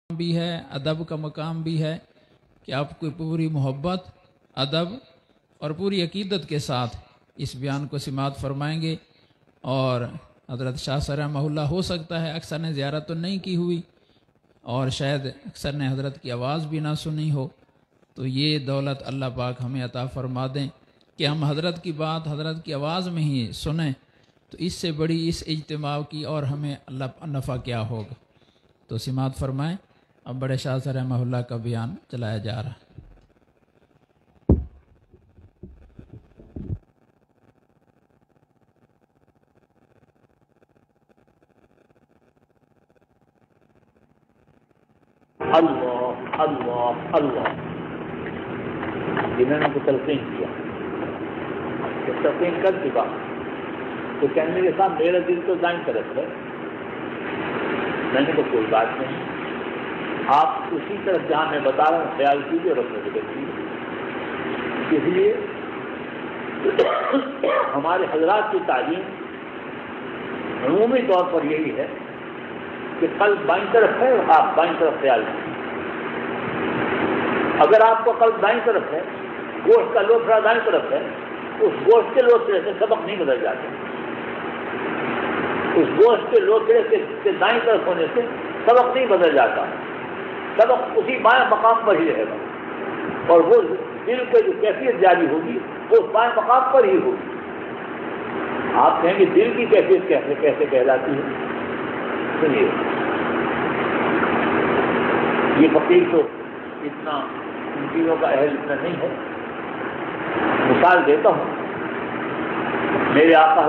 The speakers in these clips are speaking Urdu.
بھی ہے، ادب کا مقام بھی ہے کہ آپ کو پوری محبت، ادب اور پوری عقیدت کے ساتھ اس بیان کو سماعت فرمائیں گے۔ اور حضرت شاہ صاحب رحمہ اللہ ہو سکتا ہے اکثر نے زیارت تو نہیں کی ہوئی اور شاید اکثر نے حضرت کی آواز بھی نہ سنی ہو، تو یہ دولت اللہ پاک ہمیں عطا فرما دیں کہ ہم حضرت کی بات حضرت کی آواز میں ہی سنیں، تو اس سے بڑی اس اجتماع کی اور ہمیں اللہ نفع کیا ہوگا۔ تو سماعت فرمائیں، اب بڑے شاہ صاحب رحمہ اللہ کا بیان چلایا جا رہا ہے۔ اللہ اللہ اللہ، جنہوں نے کو تلقین کیا، جب تلقین کر چکا تو کہنے کے ساتھ میرا دل تو دائیں طرف ہے، میں نے تو کوئی بات نہیں، آپ اسی طرف جہاں میں بتا رہا ہوں خیال کیجیے اور اپنے ذکر کیجیے۔ اس لیے ہمارے حضرات کی تعلیم عمومی طور پر یہی ہے کہ قلب بائیں طرف ہے اور آپ بائیں طرف خیال کیجیے۔ اگر آپ کا قلب دائیں طرف ہے، گوشت کا لوتھڑا دائیں طرف ہے، اس گوشت کے لوتھڑے سے سبق نہیں بدل جاتا، اس گوشت کے لوتھڑے کے دائیں طرف ہونے سے سبق نہیں بدل جاتا، سبق اسی بائیں مقام پر ہی رہے گا، اور وہ دل کی جو کیفیت جاری ہوگی وہ اس بائیں مقام پر ہی ہوگی۔ آپ کہیں گے دل کی کیفیت کیسے کہلاتی ہے؟ سنیے، یہ فقیر تو اتنا ان چیزوں کا اہل اتنا نہیں ہے، مثال دیتا ہوں۔ میرے آقا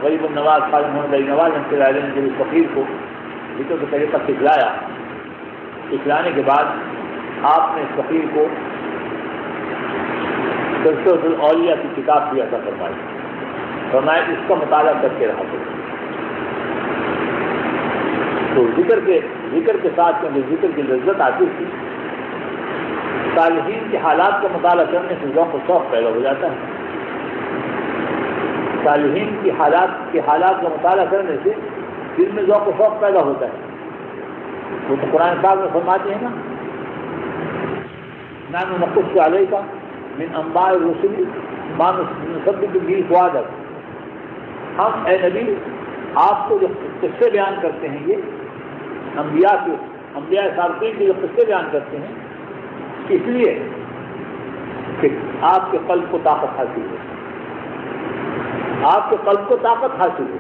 غریب النواز خواجہ محمد علی نواز رحمۃ اللہ علیہ نے جب اس فقیر کو ذکر کے طریقہ سکھلایا، سکھلانے کے بعد آپ نے اس فقیر کو تذکرۃ الاولیاء کی کتاب بھی عطا فرمائی، فرمایا اس کا مطالعہ کر کے رہا کرو۔ تو ذکر کے ساتھ کیونکہ ذکر کی لذت آتی تھی، صالحین کے حالات کا مطالعہ کرنے سے ذوق و شوق پیدا ہو جاتا ہے، صالحین کی حالات کا مطالعہ کرنے سے دل میں ذوق و شوق پیدا ہوتا ہے۔ وہ تو قرآن پاک میں فرماتے ہیں نا، نحن نقص علیک من انباء الرسل ما نثبت به فؤادک، ہم اے نبی آپ کو جو قصے بیان کرتے ہیں، یہ انبیاء سابقین کے جو قصے بیان کرتے ہیں، اس لیے کہ آپ کے قلب کو طاقت حاصل ہو، آپ کے قلب کو طاقت حاصل ہو۔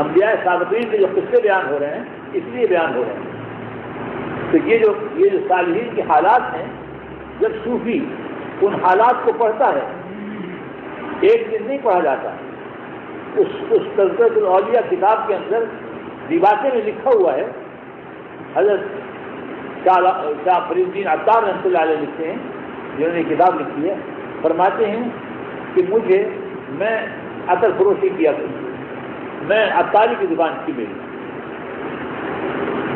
انبیاء سابقین کے جو قصے بیان ہو رہے ہیں اس لیے بیان ہو رہے ہیں۔ تو یہ جو صالحین کے حالات ہیں، جب صوفی ان حالات کو پڑھتا ہے، ایک دن نہیں پڑھا جاتا، اس تذکرۃ الاولیاء کتاب کے اندر دیباچے میں لکھا ہوا ہے، حضرت شاہ فرید الدین عطار رحمۃ اللہ علیہ لکھتے ہیں، جنہوں نے کتاب لکھی ہے، فرماتے ہیں کہ میں عطر فروشی کیا کروں، میں عطاری کی دکان کی، میری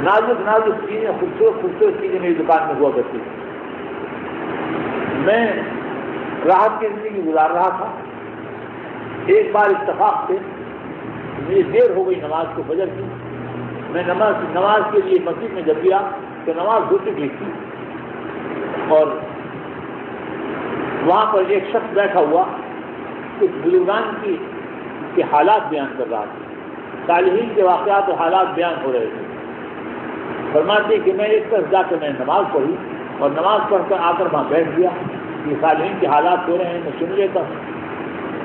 نازک چیزیں، خوبصورت چیزیں میری دکان میں ہوا کرتی تھی، میں راحت کی زندگی گزار رہا تھا۔ ایک بار اتفاق سے مجھے دیر ہو گئی نماز کو، فجر کی، میں نماز کے لیے مسجد میں جب گیا تو نماز ہو چکی تھی، اور وہاں پر ایک شخص بیٹھا ہوا کچھ بزرگان کے حالات بیان کر رہا تھا، صالحین کے واقعات و حالات بیان ہو رہے تھے۔ فرماتے کہ میں ایک طرف جا کر میں نماز پڑھی اور نماز پڑھ کر آ کر وہاں بیٹھ گیا، یہ صالحین کے حالات ہو رہے ہیں، میں سن لیتا ہوں۔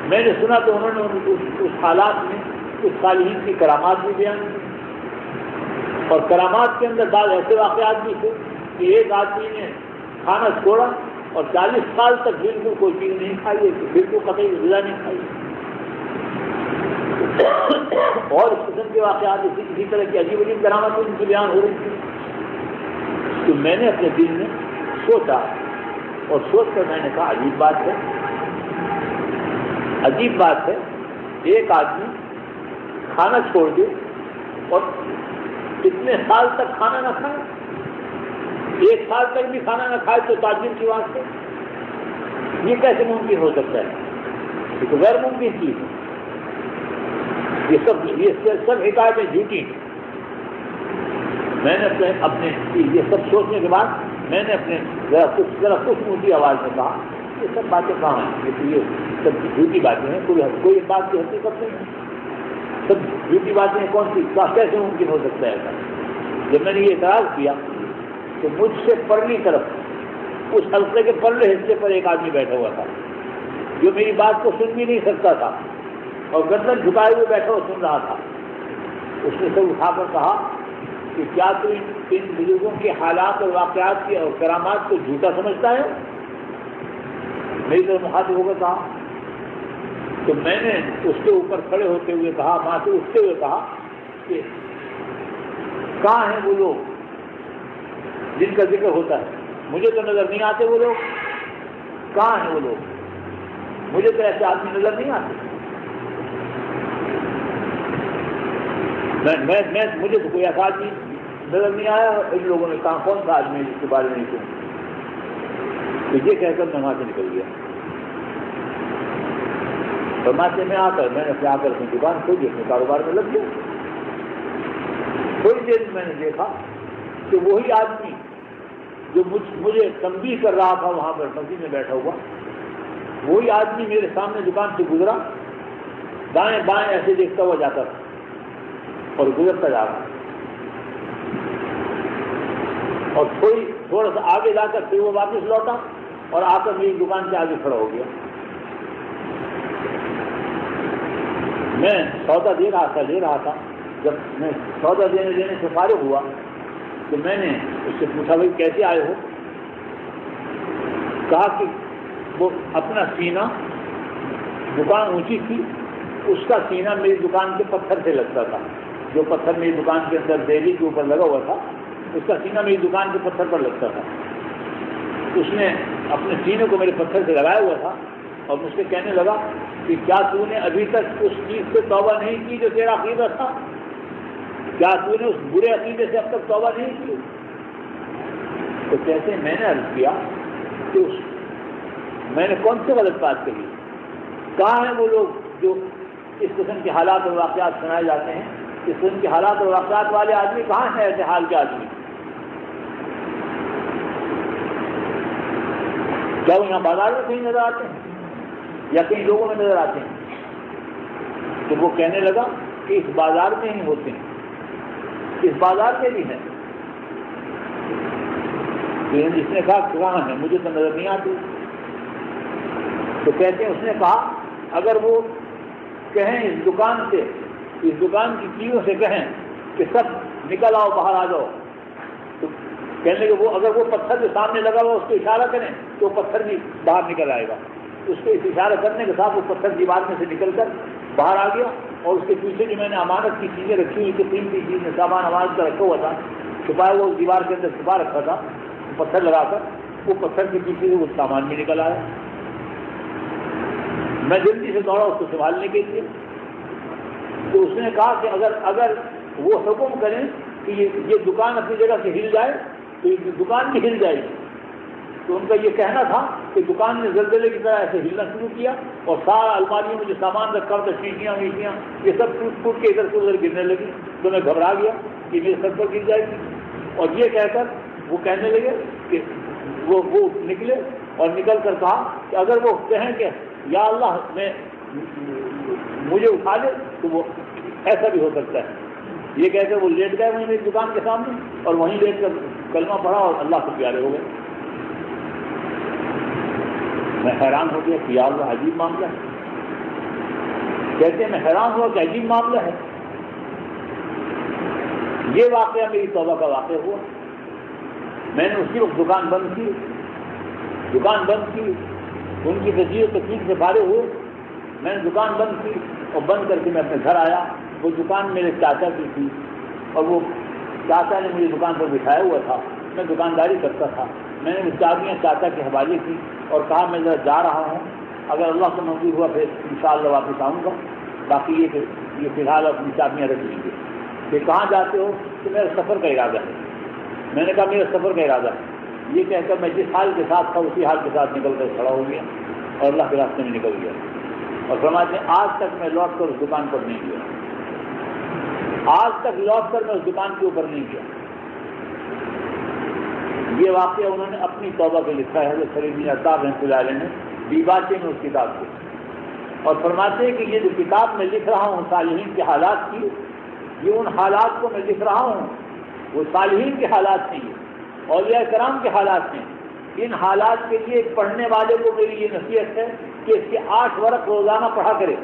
میں نے سنا تو انہوں نے اس حالات میں کچھ صالحین کی کرامات بھی بیان کی، اور کرامات کے اندر بعض ایسے واقعات بھی تھے کہ ایک آدمی نے کھانا چھوڑا اور 40 سال تک بالکل کوئی چیز نہیں کھائی، بالکل قطعی غذا نہیں کھائی، اور اس قسم کے واقعات اسی طرح کی عجیب عجیب کرامات ان کی بیان ہو رہی تھی۔ تو میں نے اپنے دل میں سوچا، اور سوچ کر میں نے کہا عجیب بات ہے، ایک آدمی کھانا چھوڑ دے اور اتنے سال تک کھانا نہ کھائے، 1 سال تک بھی کھانا نہ کھائے تو تعجب کی بات ہے، یہ کیسے ممکن ہو سکتا ہے؟ یہ تو غیر ممکن چیز ہے، یہ سب حکایتیں جھوٹی ہیں۔ میں نے اپنے یہ سب سوچنے کے بعد میں نے اپنے ذرا کچھ اونچی آواز میں کہا یہ سب باتیں کہاں ہیں، یہ سب جھوٹی باتیں ہیں، کوئی بات کی حقیقت نہیں ہے، سب جھوٹی باتیں ہیں، کون سی کیسے ممکن ہو سکتا ہے ایسا؟ جب میں نے یہ اعتراض کیا تو مجھ سے پرلی طرف اس حلقے کے پرلے حصے پر ایک آدمی بیٹھا ہوا تھا جو میری بات کو سن بھی نہیں سکتا تھا اور گردن جھکائے ہوئے بیٹھا ہوا سن رہا تھا۔ اس نے سب اٹھا کر کہا کہ کیا تو ان بزرگوں کے حالات اور واقعات کی اور کرامات کو جھوٹا سمجھتا ہے؟ میری طرف مخاطب ہو کر کہا تو میں نے اس کے اوپر کھڑے ہوتے ہوئے کہا، وہاں سے اٹھتے ہوئے کہا کہ کہاں ہیں وہ لوگ جن کا ذکر ہوتا ہے؟ مجھے تو نظر نہیں آتے وہ لوگ، کہاں ہیں وہ لوگ؟ مجھے تو ایسے آدمی نظر نہیں آتے، مجھے تو کوئی ایسا آدمی نظر نہیں آیا۔ ان لوگوں نے کہا کون سا آدمی ہے جس کے بارے میں نہیں سنا؟ تو یہ کہہ کر میں وہاں سے نکل گیا۔ فرماتے میں آ کر میں نے آ کر اپنی دکان کھولی، اپنے کاروبار میں لگ گیا۔ تھوڑی دیر میں نے دیکھا کہ وہی آدمی جو مجھے تنبیہ کر رہا تھا وہاں پر مسجد میں بیٹھا ہوا، وہی آدمی میرے سامنے دکان سے گزرا، دائیں بائیں ایسے دیکھتا ہوا جاتا تھا اور گزرتا جا رہا، اور تھوڑا سا آگے جا کر پھر وہ واپس لوٹا اور آ کر میری دکان کے آگے کھڑا ہو گیا۔ میں سودا لے رہا تھا۔ جب میں سودا دینے سے فارغ ہوا تو میں نے اس سے پوچھا بھائی کیسے آئے ہو؟ کہا کہ وہ اپنا سینہ، دکان اونچی تھی، اس کا سینہ میری دکان کے پتھر سے لگتا تھا، جو پتھر میری دکان کے اندر دیوی کے اوپر لگا ہوا تھا اس کا سینہ میری دکان کے پتھر پر لگتا تھا۔ اس نے اپنے سینے کو میرے پتھر سے لگایا ہوا تھا اور مجھ سے کہنے لگا کہ کیا تو نے ابھی تک اس چیز سے توبہ نہیں کی جو تیرا عقیدہ تھا؟ کیا تو نے اس برے عقیدے سے اب تک توبہ نہیں کی؟ تو کہتے ہیں میں نے عرض کیا کہ میں نے کون سے غلط بات کہی؟ کہاں ہیں وہ لوگ جو اس قسم کے حالات اور واقعات سنائے جاتے ہیں؟ اس قسم کے حالات اور واقعات والے آدمی کہاں ہیں؟ ایسے حال کے آدمی کیا وہ یہاں بازار میں کہیں نظر آتے ہیں یا کئی لوگوں میں نظر آتے ہیں؟ تو وہ کہنے لگا کہ اس بازار میں ہی ہوتے ہیں، اس بازار میں بھی ہیں۔ جس نے کہا کہاں ہے؟ مجھے تو نظر نہیں آتی۔ تو کہتے ہیں اس نے کہا اگر وہ کہیں اس دکان سے، اس دکان کی چیزوں سے کہیں کہ سب نکل آؤ، باہر آ جاؤ، تو کہنے کہ وہ اگر وہ پتھر جو سامنے لگا ہوا اس کو اشارہ کریں تو وہ پتھر بھی باہر نکل آئے گا۔ اس کو اس اشارہ کرنے کے ساتھ وہ پتھر دیوار میں سے نکل کر باہر آ گیا، اور اس کے پیچھے جو میں نے امانت کی چیزیں رکھی ہوئی تھی، قیمتی چیزیں، سامان امانت کا رکھا ہوا تھا، چھپایا وہ دیوار کے اندر چھپا رکھا تھا پتھر لگا کر، وہ پتھر کے پیچھے سے وہ سامان بھی نکل آیا۔ میں جلدی سے دوڑا اس کو سنبھالنے کے لیے، تو اس نے کہا کہ اگر وہ حکم کریں کہ یہ دکان اپنی جگہ سے ہل جائے تو یہ دکان بھی ہل جائے گی۔ تو ان کا یہ کہنا تھا کہ دکان نے زلزلے کی طرح ایسے ہلنا شروع کیا اور سارا الماریوں میں جو سامان رکھا تھا، شیشیاں ویشیاں، یہ سب ٹوٹ کے ادھر سے ادھر گرنے لگی۔ تو میں گھبرا گیا کہ میرے سر پر گر جائے گی، اور یہ کہہ کر وہ کہنے لگے کہ وہ نکلے اور نکل کر کہا کہ اگر وہ کہیں کہ یا اللہ مجھے اٹھا لے تو وہ ایسا بھی ہو سکتا ہے۔ یہ کہہ کر وہ لیٹ گئے وہیں میری دکان کے سامنے، اور وہیں لیٹ کر کلمہ پڑھا اور اللہ سے پیارے ہو گئے۔ میں حیران ہو گیا کہ یا اللہ عجیب معاملہ ہے۔ کہتے ہیں میں حیران ہوا کہ عجیب معاملہ ہے۔ یہ واقعہ میری توبہ کا واقعہ ہوا۔ میں نے اسی وقت دکان بند کی، ان کی تجزیے تکلیف سے فارغ ہوئے، میں نے دکان بند کی اور بند کر کے میں اپنے گھر آیا۔ وہ دکان میرے چاچا کی تھی اور وہ چاچا نے مجھے دکان پر بٹھایا ہوا تھا، میں دکانداری کرتا تھا۔ میں نے وہ چابیاں چاچا کے حوالے کی اور کہا میں ذرا جا رہا ہوں، اگر اللہ کو منظور ہوا پھر انشاءاللہ واپس آؤں گا، باقی یہ فی الحال اپنی چابیاں رکھ لیجیے۔ کہ کہاں جاتے ہو؟ تو میرا سفر کا ارادہ ہے۔ میں نے کہا میرا سفر کا ارادہ ہے۔ یہ کہہ کر میں جس حال کے ساتھ تھا اسی حال کے ساتھ نکل کر کھڑا ہو گیا اور اللہ کے راستے میں نکل گیا۔ اور فرماتے ہیں آج تک میں لوٹ کر اس دکان پر نہیں گیا، آج تک لوٹ کر میں اس دکان کے اوپر نہیں گیا۔ یہ واقعہ انہوں نے اپنی توبہ پہ لکھا ہے حضرت فرید بن عطار رحمۃ اللہ علیہ نے دیباچے میں اس کتاب کو، اور فرماتے ہیں کہ یہ جو کتاب میں لکھ رہا ہوں صالحین کے حالات کی، یہ ان حالات کو میں لکھ رہا ہوں، وہ صالحین کے حالات نہیں ہیں، اولیاء کرام کے حالات ہیں۔ ان حالات کے لیے پڑھنے والے کو میری یہ نصیحت ہے کہ اس کے 8 ورق روزانہ پڑھا کرے۔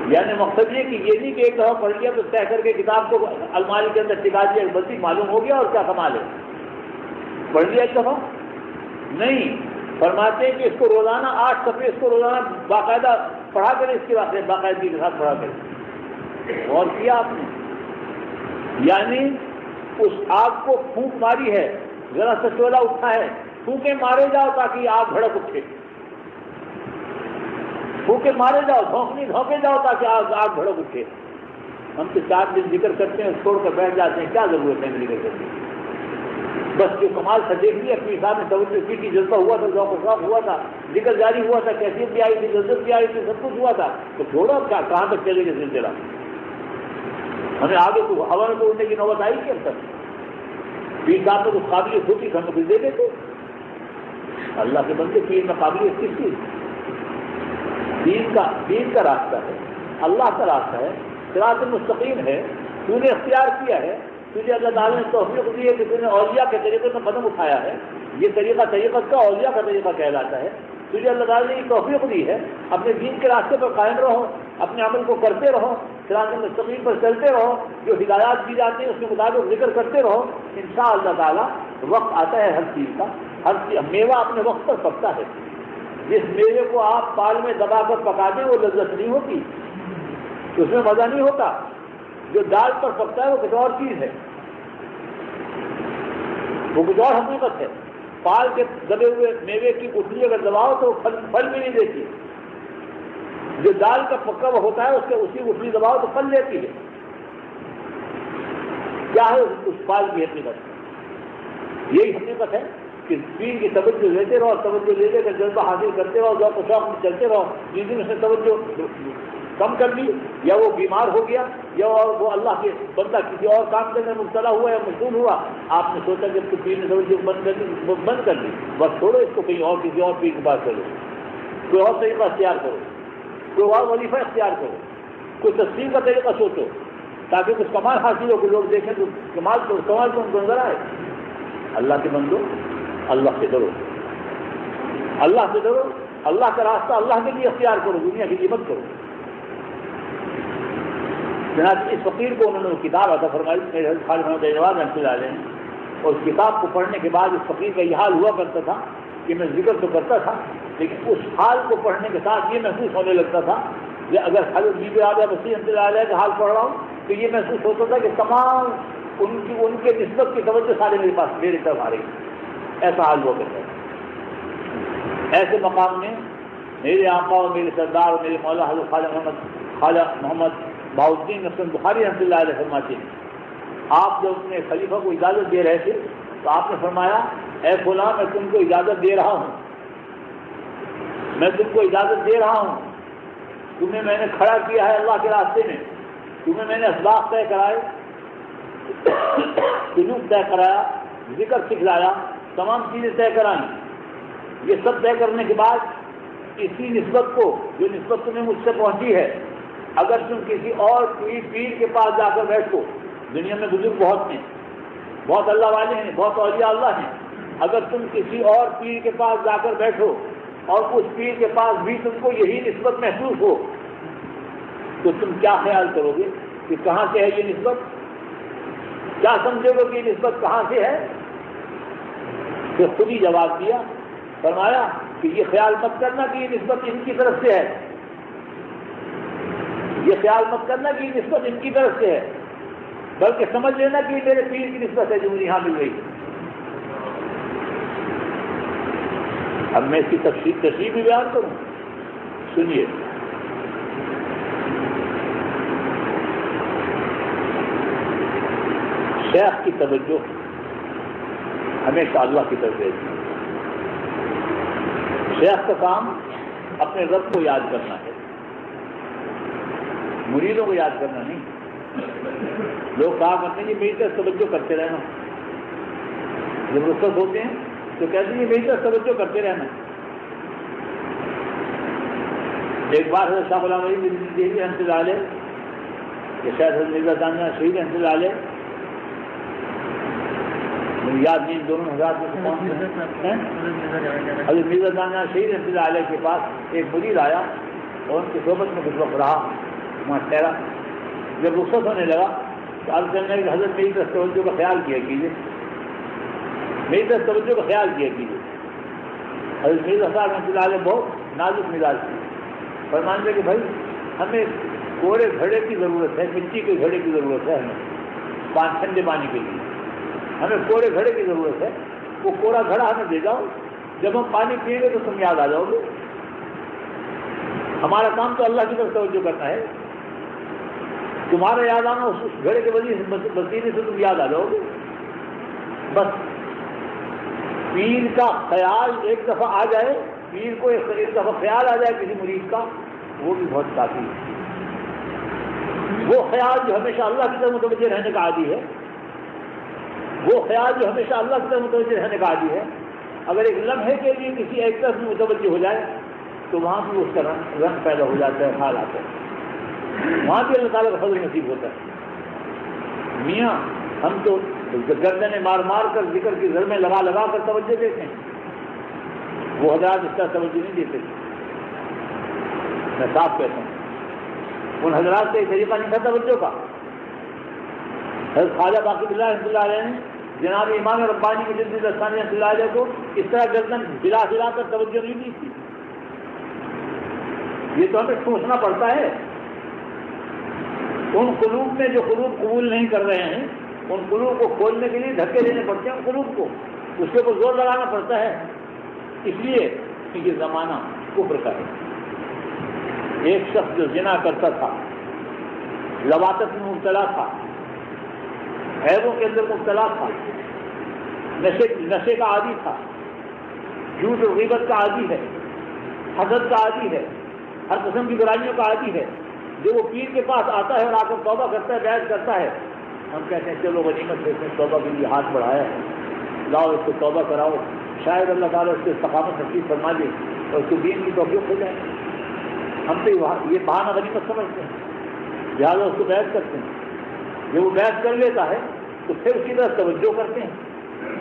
یعنی مقصد یہ کہ یہ نہیں کہ ایک دفعہ پڑھ لیا تو طے کر کے کتاب کو الماری کے اندر ٹکا دیا، بس معلوم ہو گیا اور کیا کمال ہے، پڑھ لیا ایک دفعہ نہیں۔ فرماتے ہیں کہ اس کو روزانہ 8 صفحے اس کو روزانہ باقاعدہ پڑھا کرے، اس کے بعد باقاعدگی کے ساتھ پڑھا کرے۔ غور کیا آپ نے؟ یعنی اس آگ کو پھونک ماری ہے، ذرا سا چولہا اٹھا ہے، پھونکے مارے جاؤ تاکہ آگ بھڑک اٹھے، پھونکے مارے جاؤ، دھوکے جاؤ تاکہ آگ بھڑک اٹھے۔ ہم تو 4 دن ذکر کرتے ہیں، چھوڑ کر بیٹھ جاتے ہیں، کیا ضرورت ہے ذکر کرنے کی؟ بس جو کمال تھا دیکھ لیا، پیر صاحب نے توجہ کی تھی، جذبہ ہوا تھا، ذوق و شوق ہوا تھا، ذکر جاری ہوا تھا، کیفیت بھی آئی تھی، لذت بھی آئی تھی، سب کچھ ہوا تھا، تو چھوڑو کہاں تک چلے گا سلسلہ؟ ہمیں آگے تو ہوا میں اڑنے کی نوبت آئی کہ اب تک پیر صاحب میں کچھ قابلیت ہوتی ہم کچھ دے دیتے۔ اللہ کے بندے پیر میں قابلیت کس چیز؟ دین کا راستہ ہے، اللہ کا راستہ ہے، صراط مستقیم ہے، تو نے اختیار کیا ہے، تجھے اللہ تعالیٰ نے توفیق دی ہے کہ تو نے اولیاء کے طریقے میں قدم اٹھایا ہے، یہ طریقہ طریقت کا اولیاء کا طریقہ کہلاتا ہے، تجھے اللہ تعالیٰ نے یہ توفیق دی ہے، اپنے دین کے راستے پر قائم رہو، اپنے عمل کو کرتے رہو، صراط مستقیم پر چلتے رہو، جو ہدایات دی جاتی ہیں اس کے مطابق ذکر کرتے رہو، انشاءاللہ تعالیٰ وقت آتا ہے ہر چیز کا، ہر چیز میوہ اپنے وقت پر پکتا ہے۔ جس میوے کو آپ پال میں دبا کر پکا دیں وہ لذت نہیں ہوتی، اس میں مزہ نہیں ہوتا، جو دال پر پکتا ہے وہ کچھ اور چیز ہے، وہ کچھ اور حقیقت ہے۔ پال کے دبے ہوئے میوے کی گٹھلی اگر دباؤ تو پھل بھی نہیں دیتی، جو دال کا پکا ہوا ہوتا ہے اس کے اسی گٹھلی دباؤ تو پھل دیتی ہے۔ کیا ہے اس پال کی حقیقت؟ یہی حقیقت ہے کہ دین کی توجہ لیتے رہو، توجہ لے لے کر جذبہ حاصل کرتے رہو، ذوق و شوق میں چلتے رہو۔ جس دن اس نے توجہ کم کر لی، یا وہ بیمار ہو گیا، یا وہ اللہ کے بندہ کسی اور کام کے اندر مبتلا ہوا یا مشغول ہوا، آپ نے سوچا کہ پیر نے توجہ بند کر لی، بس چھوڑو اس کو، کہیں اور کسی اور پیر کے پاس چلو، کوئی اور طریقہ اختیار کرو، کوئی اور وظیفہ اختیار کرو، کوئی تصویر کا طریقہ سوچو تاکہ کچھ کمال حاصل ہو کہ لوگ دیکھیں تو کمال تو ان کو نظر آئے۔ اللہ کے بندو، اللہ سے ڈرو، اللہ سے ڈرو، اللہ کا راستہ اللہ کے لیے اختیار کرو، دنیا کی مت کرو۔ چنانچہ اس فقیر کو انہوں نے کتاب عطا فرمائی حضرت خالد محمد نواز رحمۃ اللہ علیہ نے، اور اس کتاب کو پڑھنے کے بعد اس فقیر کا یہ حال ہوا کرتا تھا کہ میں ذکر تو کرتا تھا لیکن اس حال کو پڑھنے کے ساتھ یہ محسوس ہونے لگتا تھا کہ اگر حضرت بی بی رابعہ بصری رحمۃ اللہ علیہ کا حال پڑھ رہا ہوں تو یہ محسوس ہوتا تھا کہ تمام ان کے نسبت کی توجہ سارے میرے پاس میری طرف آ رہی ہے، ایسا حال ہوا کرتا ہے۔ ایسے مقام میں میرے آقا اور میرے سردار اور میرے مولا حضرت خواجہ محمد بہاؤالدین نصر بخاری رحمۃ اللہ علیہ فرماتے ہیں، آپ جب اپنے خلیفہ کو اجازت دے رہے تھے تو آپ نے فرمایا، اے فلاں میں تم کو اجازت دے رہا ہوں، میں تم کو اجازت دے رہا ہوں، تمہیں میں نے کھڑا کیا ہے اللہ کے راستے میں، تمہیں میں نے اسباق طے کرائے، سلوک طے کرایا، ذکر سکھلایا، تمام چیزیں طے کرائیں، یہ سب طے کرنے کے بعد اسی نسبت کو جو نسبت تمہیں مجھ سے پہنچی ہے، اگر تم کسی اور پیر کے پاس جا کر بیٹھو، دنیا میں بزرگ بہت ہیں، بہت اللہ والے ہیں، بہت اولیاء اللہ ہیں، اگر تم کسی اور پیر کے پاس جا کر بیٹھو اور اس پیر کے پاس بھی تم کو یہی نسبت محسوس ہو تو تم کیا خیال کرو گے کہ کہاں سے ہے یہ نسبت؟ کیا سمجھو گے کہ یہ نسبت کہاں سے ہے؟ پھر خود ہی جواب دیا، فرمایا کہ یہ خیال مت کرنا کہ یہ نسبت ان کی طرف سے ہے، یہ خیال مت کرنا کہ یہ نسبت ان کی طرف سے ہے، بلکہ سمجھ لینا کہ یہ میرے پیر کی نسبت ہے جو مجھے یہاں مل رہی ہے۔ اب میں اس کی تشریح بھی بیان کروں، سنیے۔ شیخ کی توجہ ہمیشہ اللہ کی طرف ہے۔ شیخ کا کام اپنے رب کو یاد کرنا ہے، مریدوں کو یاد کرنا نہیں۔ لوگ کہا کرتے ہیں کہ میری طرف توجہ کرتے رہنا، جب رخصت ہوتے ہیں تو کہتے ہیں میری طرف توجہ کرتے رہنا. ایک بار حضرت شاہ غلام علی دہلوی رحمۃ اللہ علیہ کہ شاید حضرت مرزا دانیہ شہید رحمۃ اللہ علیہ، مجھے یاد نہیں دونوں حضرات میں سے کون ہیں. حضرت مرزا دانیہ شہید رحمۃ اللہ علیہ کے پاس ایک مریض آیا اور ان کی صحبت میں کچھ وقت رہا، وہاں ٹھہرا. جب رخصت ہونے لگا تو عرض کرنے کہ حضرت میری طرف توجہ کا خیال کیا کیجیے، میری طرف توجہ کا خیال کیا کیجیے. حضرت مرزا صاحب رحمۃ اللہ علیہ بہت نازک مزاج تھی. فرمان دے کہ بھائی ہمیں کوڑے گھڑے کی ضرورت ہے، مٹی کے گھڑے کی ضرورت ہے، ہمیں ٹھنڈے پانی کے لیے ہمیں کوڑے گھڑے کی ضرورت ہے. وہ کوڑا گھڑا ہمیں دے جاؤ، جب ہم پانی پئیں گے تو تم یاد آ جاؤ گے. ہمارا کام تو اللہ کی طرف توجہ کرنا ہے، تمہارا یاد آنا اس گھڑے کے وسیلے سے تم یاد آ جاؤ گے. بس پیر کا خیال ایک دفعہ آ جائے، پیر کو ایک دفعہ خیال آ جائے کسی مریض کا، وہ بھی بہت کافی ہے. وہ خیال جو ہمیشہ اللہ کی طرف متوجہ رہنے کا عادی ہے، وہ خیال جو ہمیشہ اللہ کی طرف متوجہ رہنے کا عادی ہے، اگر ایک لمحے کے لیے کسی ایک طرف متوجہ ہو جائے تو وہاں بھی اس کا رنگ پیدا ہو جاتا ہے، حال آتا ہے، وہاں بھی اللہ تعالیٰ کا فضل نصیب ہوتا ہے. میاں ہم تو گردنیں مار مار کر ذکر کی زر میں لگا لگا کر توجہ دیتے ہیں، وہ حضرات اس کا توجہ نہیں دیتے. میں صاف کہتا ہوں ان حضرات سے ایک طریقہ نہیں تھا توجہ کا. حضرت خواجہ باقی اللہ رحمۃ اللہ علیہ نے جناب امام ربانی کی جلد دستانی رحمۃ اللہ علیہ کو اس طرح گردن ہلا ہلا کر توجہ نہیں دی تھی. یہ تو ہمیں سوچنا پڑتا ہے. ان قلوب میں جو قلوب قبول نہیں کر رہے ہیں، ان قلوب کو کھولنے کے لیے دھکے دینے پڑتے ہیں، ان قلوب کو اس کے اوپر زور لگانا پڑتا ہے. اس لیے کہ یہ زمانہ کفر کا ہے. ایک شخص جو زنا کرتا تھا، لواطت میں مبتلا تھا، عیبوں کے اندر مبتلا تھا، نشے کا عادی تھا، جھوٹ و غیبت کا عادی ہے، حسد کا عادی ہے، ہر قسم کی برائیوں کا عادی ہے. جو وہ پیر کے پاس آتا ہے اور آ کر توبہ کرتا ہے، بیعت کرتا ہے، ہم کہتے ہیں چلو غنیمت سے توبہ کے لیے ہاتھ بڑھایا ہے، لاؤ اس کو توبہ کراؤ، شاید اللہ تعالیٰ اس کے استقامت نصیب فرما دے اور اس کو دین کی توفیق ہو جائے. ہم تو یہ بہانہ غنیمت سمجھتے ہیں، لہٰذا اس کو بیعت کرتے ہیں. جب وہ بیعت کر لیتا ہے تو پھر اسی طرح توجہ کرتے ہیں.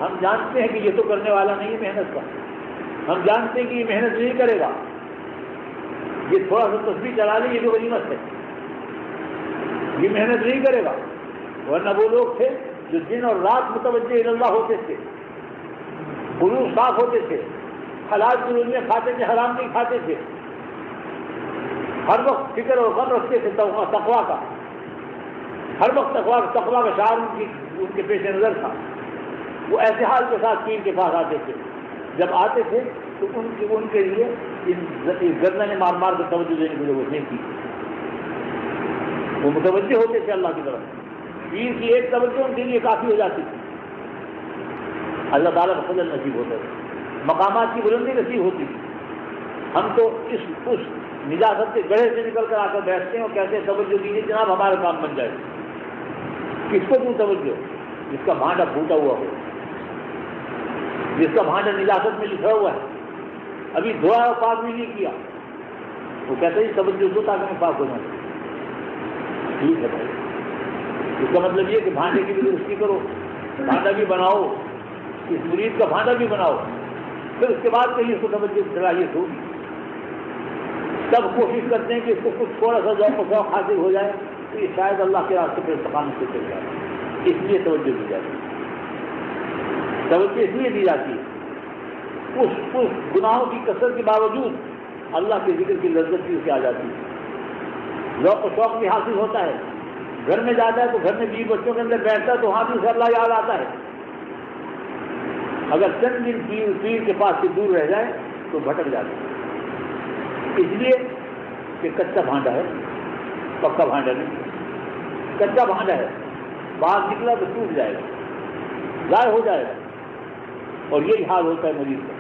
ہم جانتے ہیں کہ یہ تو کرنے والا نہیں ہے محنت کا، ہم جانتے ہیں کہ یہ محنت نہیں کرے گا، یہ تھوڑا سا تسبیح چلا لے یہ جو غنیمت ہے، یہ محنت نہیں کرے گا. ورنہ وہ لوگ تھے جو دن اور رات متوجہ اللہ ہوتے تھے، قلوب صاف ہوتے تھے، حلال کی روزیاں کھاتے تھے، حرام نہیں کھاتے تھے، ہر وقت فکر اور غم رکھتے تھے تقویٰ کا، ہر وقت تقویٰ کا شعار ان کے پیش نظر تھا. وہ ایسے حال کے ساتھ پیر کے پاس آتے تھے. جب آتے تھے تو ان کے لیے گردنیں مار مار کر توجہ دینے کی ضرورت نہیں تھی. وہ متوجہ ہوتے تھے اللہ کی طرف. پیر کی ایک توجہ ان کے لیے کافی ہو جاتی تھی. اللہ تعالیٰ کا فضل نصیب ہوتا ہے، مقامات کی بلندی نصیب ہوتی تھی. ہم تو اس نجاست کے گڑھے سے نکل کر آ کر بیٹھتے ہیں اور کہتے ہیں توجہ دیجیے جناب ہمارا کام بن جائے. کس کو دوں توجہ؟ جس کا بھانڈا پھوٹا ہوا ہو، جس کا بھانڈا نجاست میں لکھا ہوا ہے، ابھی دعا اور پاک بھی نہیں کیا، وہ کہتے ہیں توجہ دو تاکہ میں پاک ہو جاؤں. ٹھیک ہے بھائی، اس کا مطلب یہ کہ بھانڈے کی بھی درستی کرو، بھانڈا بھی بناؤ، اس مرید کا بھانڈا بھی بناؤ، پھر اس کے بعد کہیں اس کو توجہ کی صلاحیت ہوگی. سب کوشش کرتے ہیں کہ اس کو کچھ تھوڑا سا ذوق و شوق حاصل ہو جائے تو یہ شاید اللہ کے راستے پہ استقامت سے چل جائے. اس لیے توجہ دی جاتی ہے. توجہ اس لیے دی جاتی ہے اس گناہوں کی کثرت کے باوجود اللہ کے ذکر کی لذت بھی اسے آ جاتی ہے، ذوق و شوق بھی حاصل ہوتا ہے. گھر میں جاتا ہے تو گھر میں بیوی بچوں کے اندر بیٹھتا ہے تو وہاں بھی اسے اللہ یاد آتا ہے. اگر چند دن پیر کے پاس سے دور رہ جائے تو بھٹک جاتا ہے. اس لیے کہ کچا بھانڈا ہے، پکا بھانڈا نہیں. کچا بھانڈا ہے، باہر نکلا تو ٹوٹ جائے گا، ضائع ہو جائے گا. اور یہی حال ہوتا ہے مریض کا.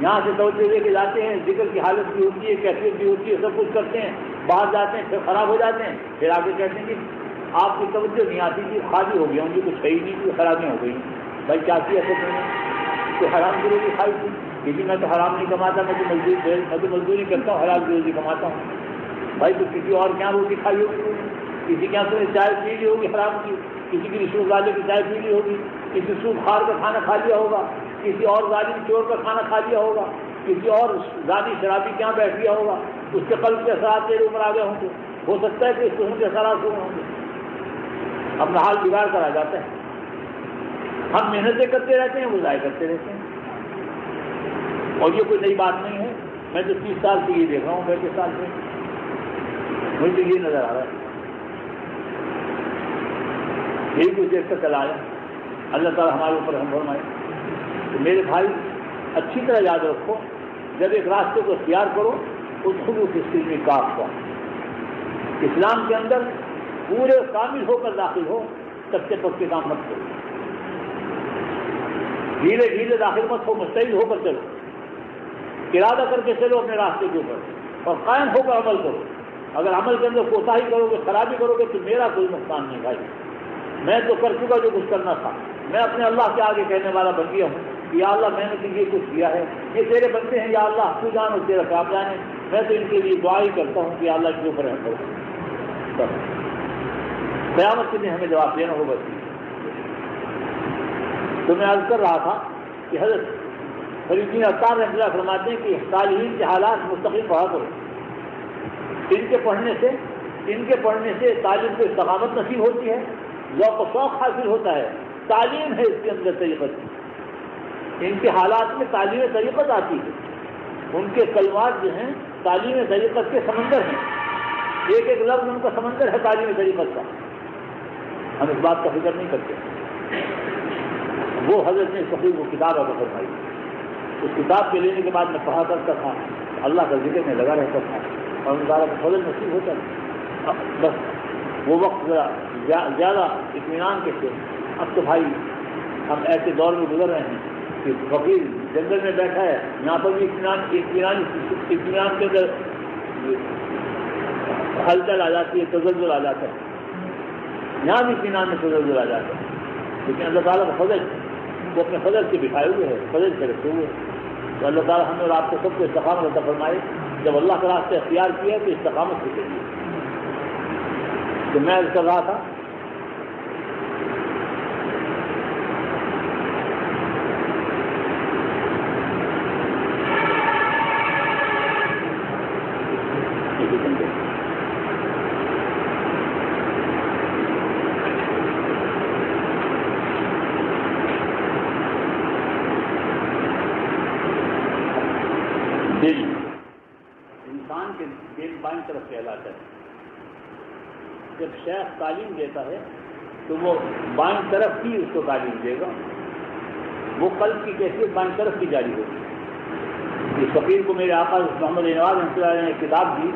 یہاں سے توجہ لے کے جاتے ہیں، ذکر کی حالت بھی ہوتی ہے، کیفیت بھی ہوتی ہے، سب کچھ کرتے ہیں، باہر جاتے ہیں پھر خراب ہو جاتے ہیں. پھر آگے کہتے ہیں کہ آپ کی توجہ نہیں آتی تھی، خالی ہو گیا ہوں گی، کچھ صحیح نہیں تھی، خرابیاں ہو گئی. بھائی کیا کیا تھا تم نے؟ تو حرام کی روزی کھائی تھی؟ کسی میں تو حرام نہیں کماتا، میں تو مزدوری کرتا ہوں، حلال کی روزی کماتا ہوں۔ بھائی تو کسی اور کیا روٹی کھائی ہوگی؟ کسی کے یہاں تم نے چائے پی لی ہوگی حرام کی، کسی کی رشوت والے کی چائے پی لی ہوگی، کسی سود خار کا کھانا کھا لیا ہوگا، کسی اور ظالم چور کا کھانا کھا لیا ہوگا، کسی اور ذاتی شرابی کے یہاں بیٹھ گیا ہوگا، اس کے قلب کے اثرات تیرے اوپر آ گئے ہوں گے، ہو سکتا ہے کہ اس قسم کے اثرات ہوئے ہوں گے، اپنا حال بگاڑ کر آ جاتا ہے۔ ہم محنتیں کرتے رہتے ہیں، وہ ضائع کرتے رہتے ہیں، اور یہ کوئی نئی بات نہیں ہے۔ میں تو 30 سال سے یہ دیکھ رہا ہوں، 35 سال سے مجھے تو یہ نظر آ رہا ہے، یہی کچھ دیکھ کر چلا آیا۔ اللہ تعالیٰ ہمارے اوپر رحم فرمائے۔ تو میرے بھائی اچھی طرح یاد رکھو، جب ایک راستے کو اختیار کرو ادخلوا فی السلم کافہ، اسلام کے اندر پورے کامل ہو کر داخل ہو، کچے پکے کام مت کرو، دھیرے دھیرے داخل مت ہو، مستعد ہو کر چلو، ارادہ کر کے چلو اپنے راستے کے اوپر، اور قائم ہو کر عمل کرو۔ اگر عمل کے اندر کوتاہی کرو گے، خرابی کرو گے، تو میرا کوئی نقصان نہیں بھائی، میں تو کر چکا جو کچھ کرنا تھا۔ میں اپنے اللہ کے آگے کہنے والا بن گیا ہوں کہ یا اللہ میں نے تو یہ کچھ کیا ہے، یہ تیرے بندے ہیں، یا اللہ تو جان اور تیرا کام جانے، میں تو ان کے لیے دعا ہی کرتا ہوں کہ یا اللہ کے اوپر رحم کرو۔ قیامت کے دن ہمیں جواب دینا ہوگا۔ تو میں عرض کر رہا تھا کہ حضرت فرید الدین عطار رحمۃ اللہ فرماتے ہیں کہ طالبین کے حالات مستقل پڑھا کرو، ان کے پڑھنے سے طالب کو استقامت نصیب ہوتی ہے، ذوق و شوق حاصل ہوتا ہے، تعلیم ہے اس کے اندر طریقت، ان کے حالات میں تعلیم طریقت آتی ہے، ان کے کلمات جو ہیں تعلیم طریقت کے سمندر ہیں، ایک ایک لفظ ان کا سمندر ہے تعلیم طریقت کا، ہم اس بات کا فکر نہیں کرتے۔ وہ حضرت نے صحیح وہ کتاب عطا فرمائی، اس کتاب کے لینے کے بعد میں پڑھا کرتا تھا، اللہ کا ذکر میں لگا رہتا تھا، اور ان کا فضل نصیب ہوتا تھا۔ بس وہ وقت زیادہ اطمینان کے تھے۔ اب تو بھائی ہم ایسے دور میں گزر رہے ہیں کہ فقیر جنگل میں بیٹھا ہے، یہاں پر بھی اطمینان کے اندر ہلچل آ جاتی ہے، تزلزل آ جاتا ہے، یہاں بھی اطمینان میں تزلزل آ جاتا ہے، لیکن اللہ تعالیٰ کا فضل وہ اپنے فضل سے بٹھائے ہوئے ہے، فضل سے رکھے ہوئے ہیں۔ تو اللہ تعالیٰ ہمیں اور آپ کو سب کو استقامت عطا فرمائے۔ جب اللہ کا راستہ اختیار کیا ہے تو استقامت سے چلیے۔ تو میں کر رہا تھا دل انسان کے دل بائیں طرف کہلاتا ہے۔ جب شیخ تعلیم دیتا ہے تو وہ بائیں طرف ہی اس کو تعلیم دے گا، وہ قلب کی کیفیت بائیں طرف کی جاری ہوگی۔ اس فقیر کو میرے آقا محمد نواز رحمۃ اللہ علیہ نے ایک کتاب دی،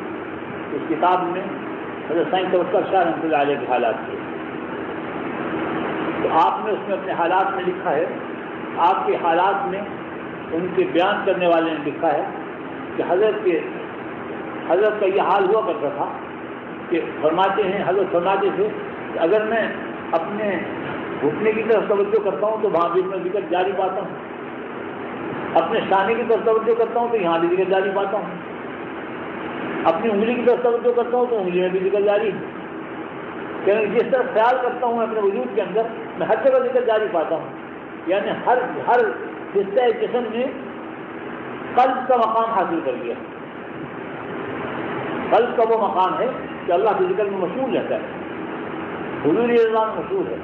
اس کتاب میں حضرت سائیں توکل شاہ رحمۃ اللہ علیہ کے حالات تھے، تو آپ نے اس میں اپنے حالات میں لکھا ہے، آپ کے حالات میں ان کے بیان کرنے والے نے لکھا ہے کہ حضرت کا یہ حال ہوا کرتا تھا کہ فرماتے ہیں، حضرت فرماتے تھے کہ اگر میں اپنے گھٹنے کی طرف توجہ کرتا ہوں تو وہاں بھی میں ذکر جاری پاتا ہوں، اپنے شانے کی طرف توجہ کرتا ہوں تو یہاں بھی ذکر جاری پاتا ہوں، اپنی انگلی کی طرف توجہ کرتا ہوں تو انگلی میں بھی ذکر جاری ہے، یعنی جس طرح خیال کرتا ہوں اپنے وجود کے اندر میں ہر جگہ ذکر جاری پاتا ہوں، یعنی ہر حصہ جسم میں قلب کا مقام حاصل کر لیا۔ قلب کا وہ مقام ہے کہ اللہ کے ذکر میں مشغول رہتا ہے، حضور اللہ میں مشغول ہے،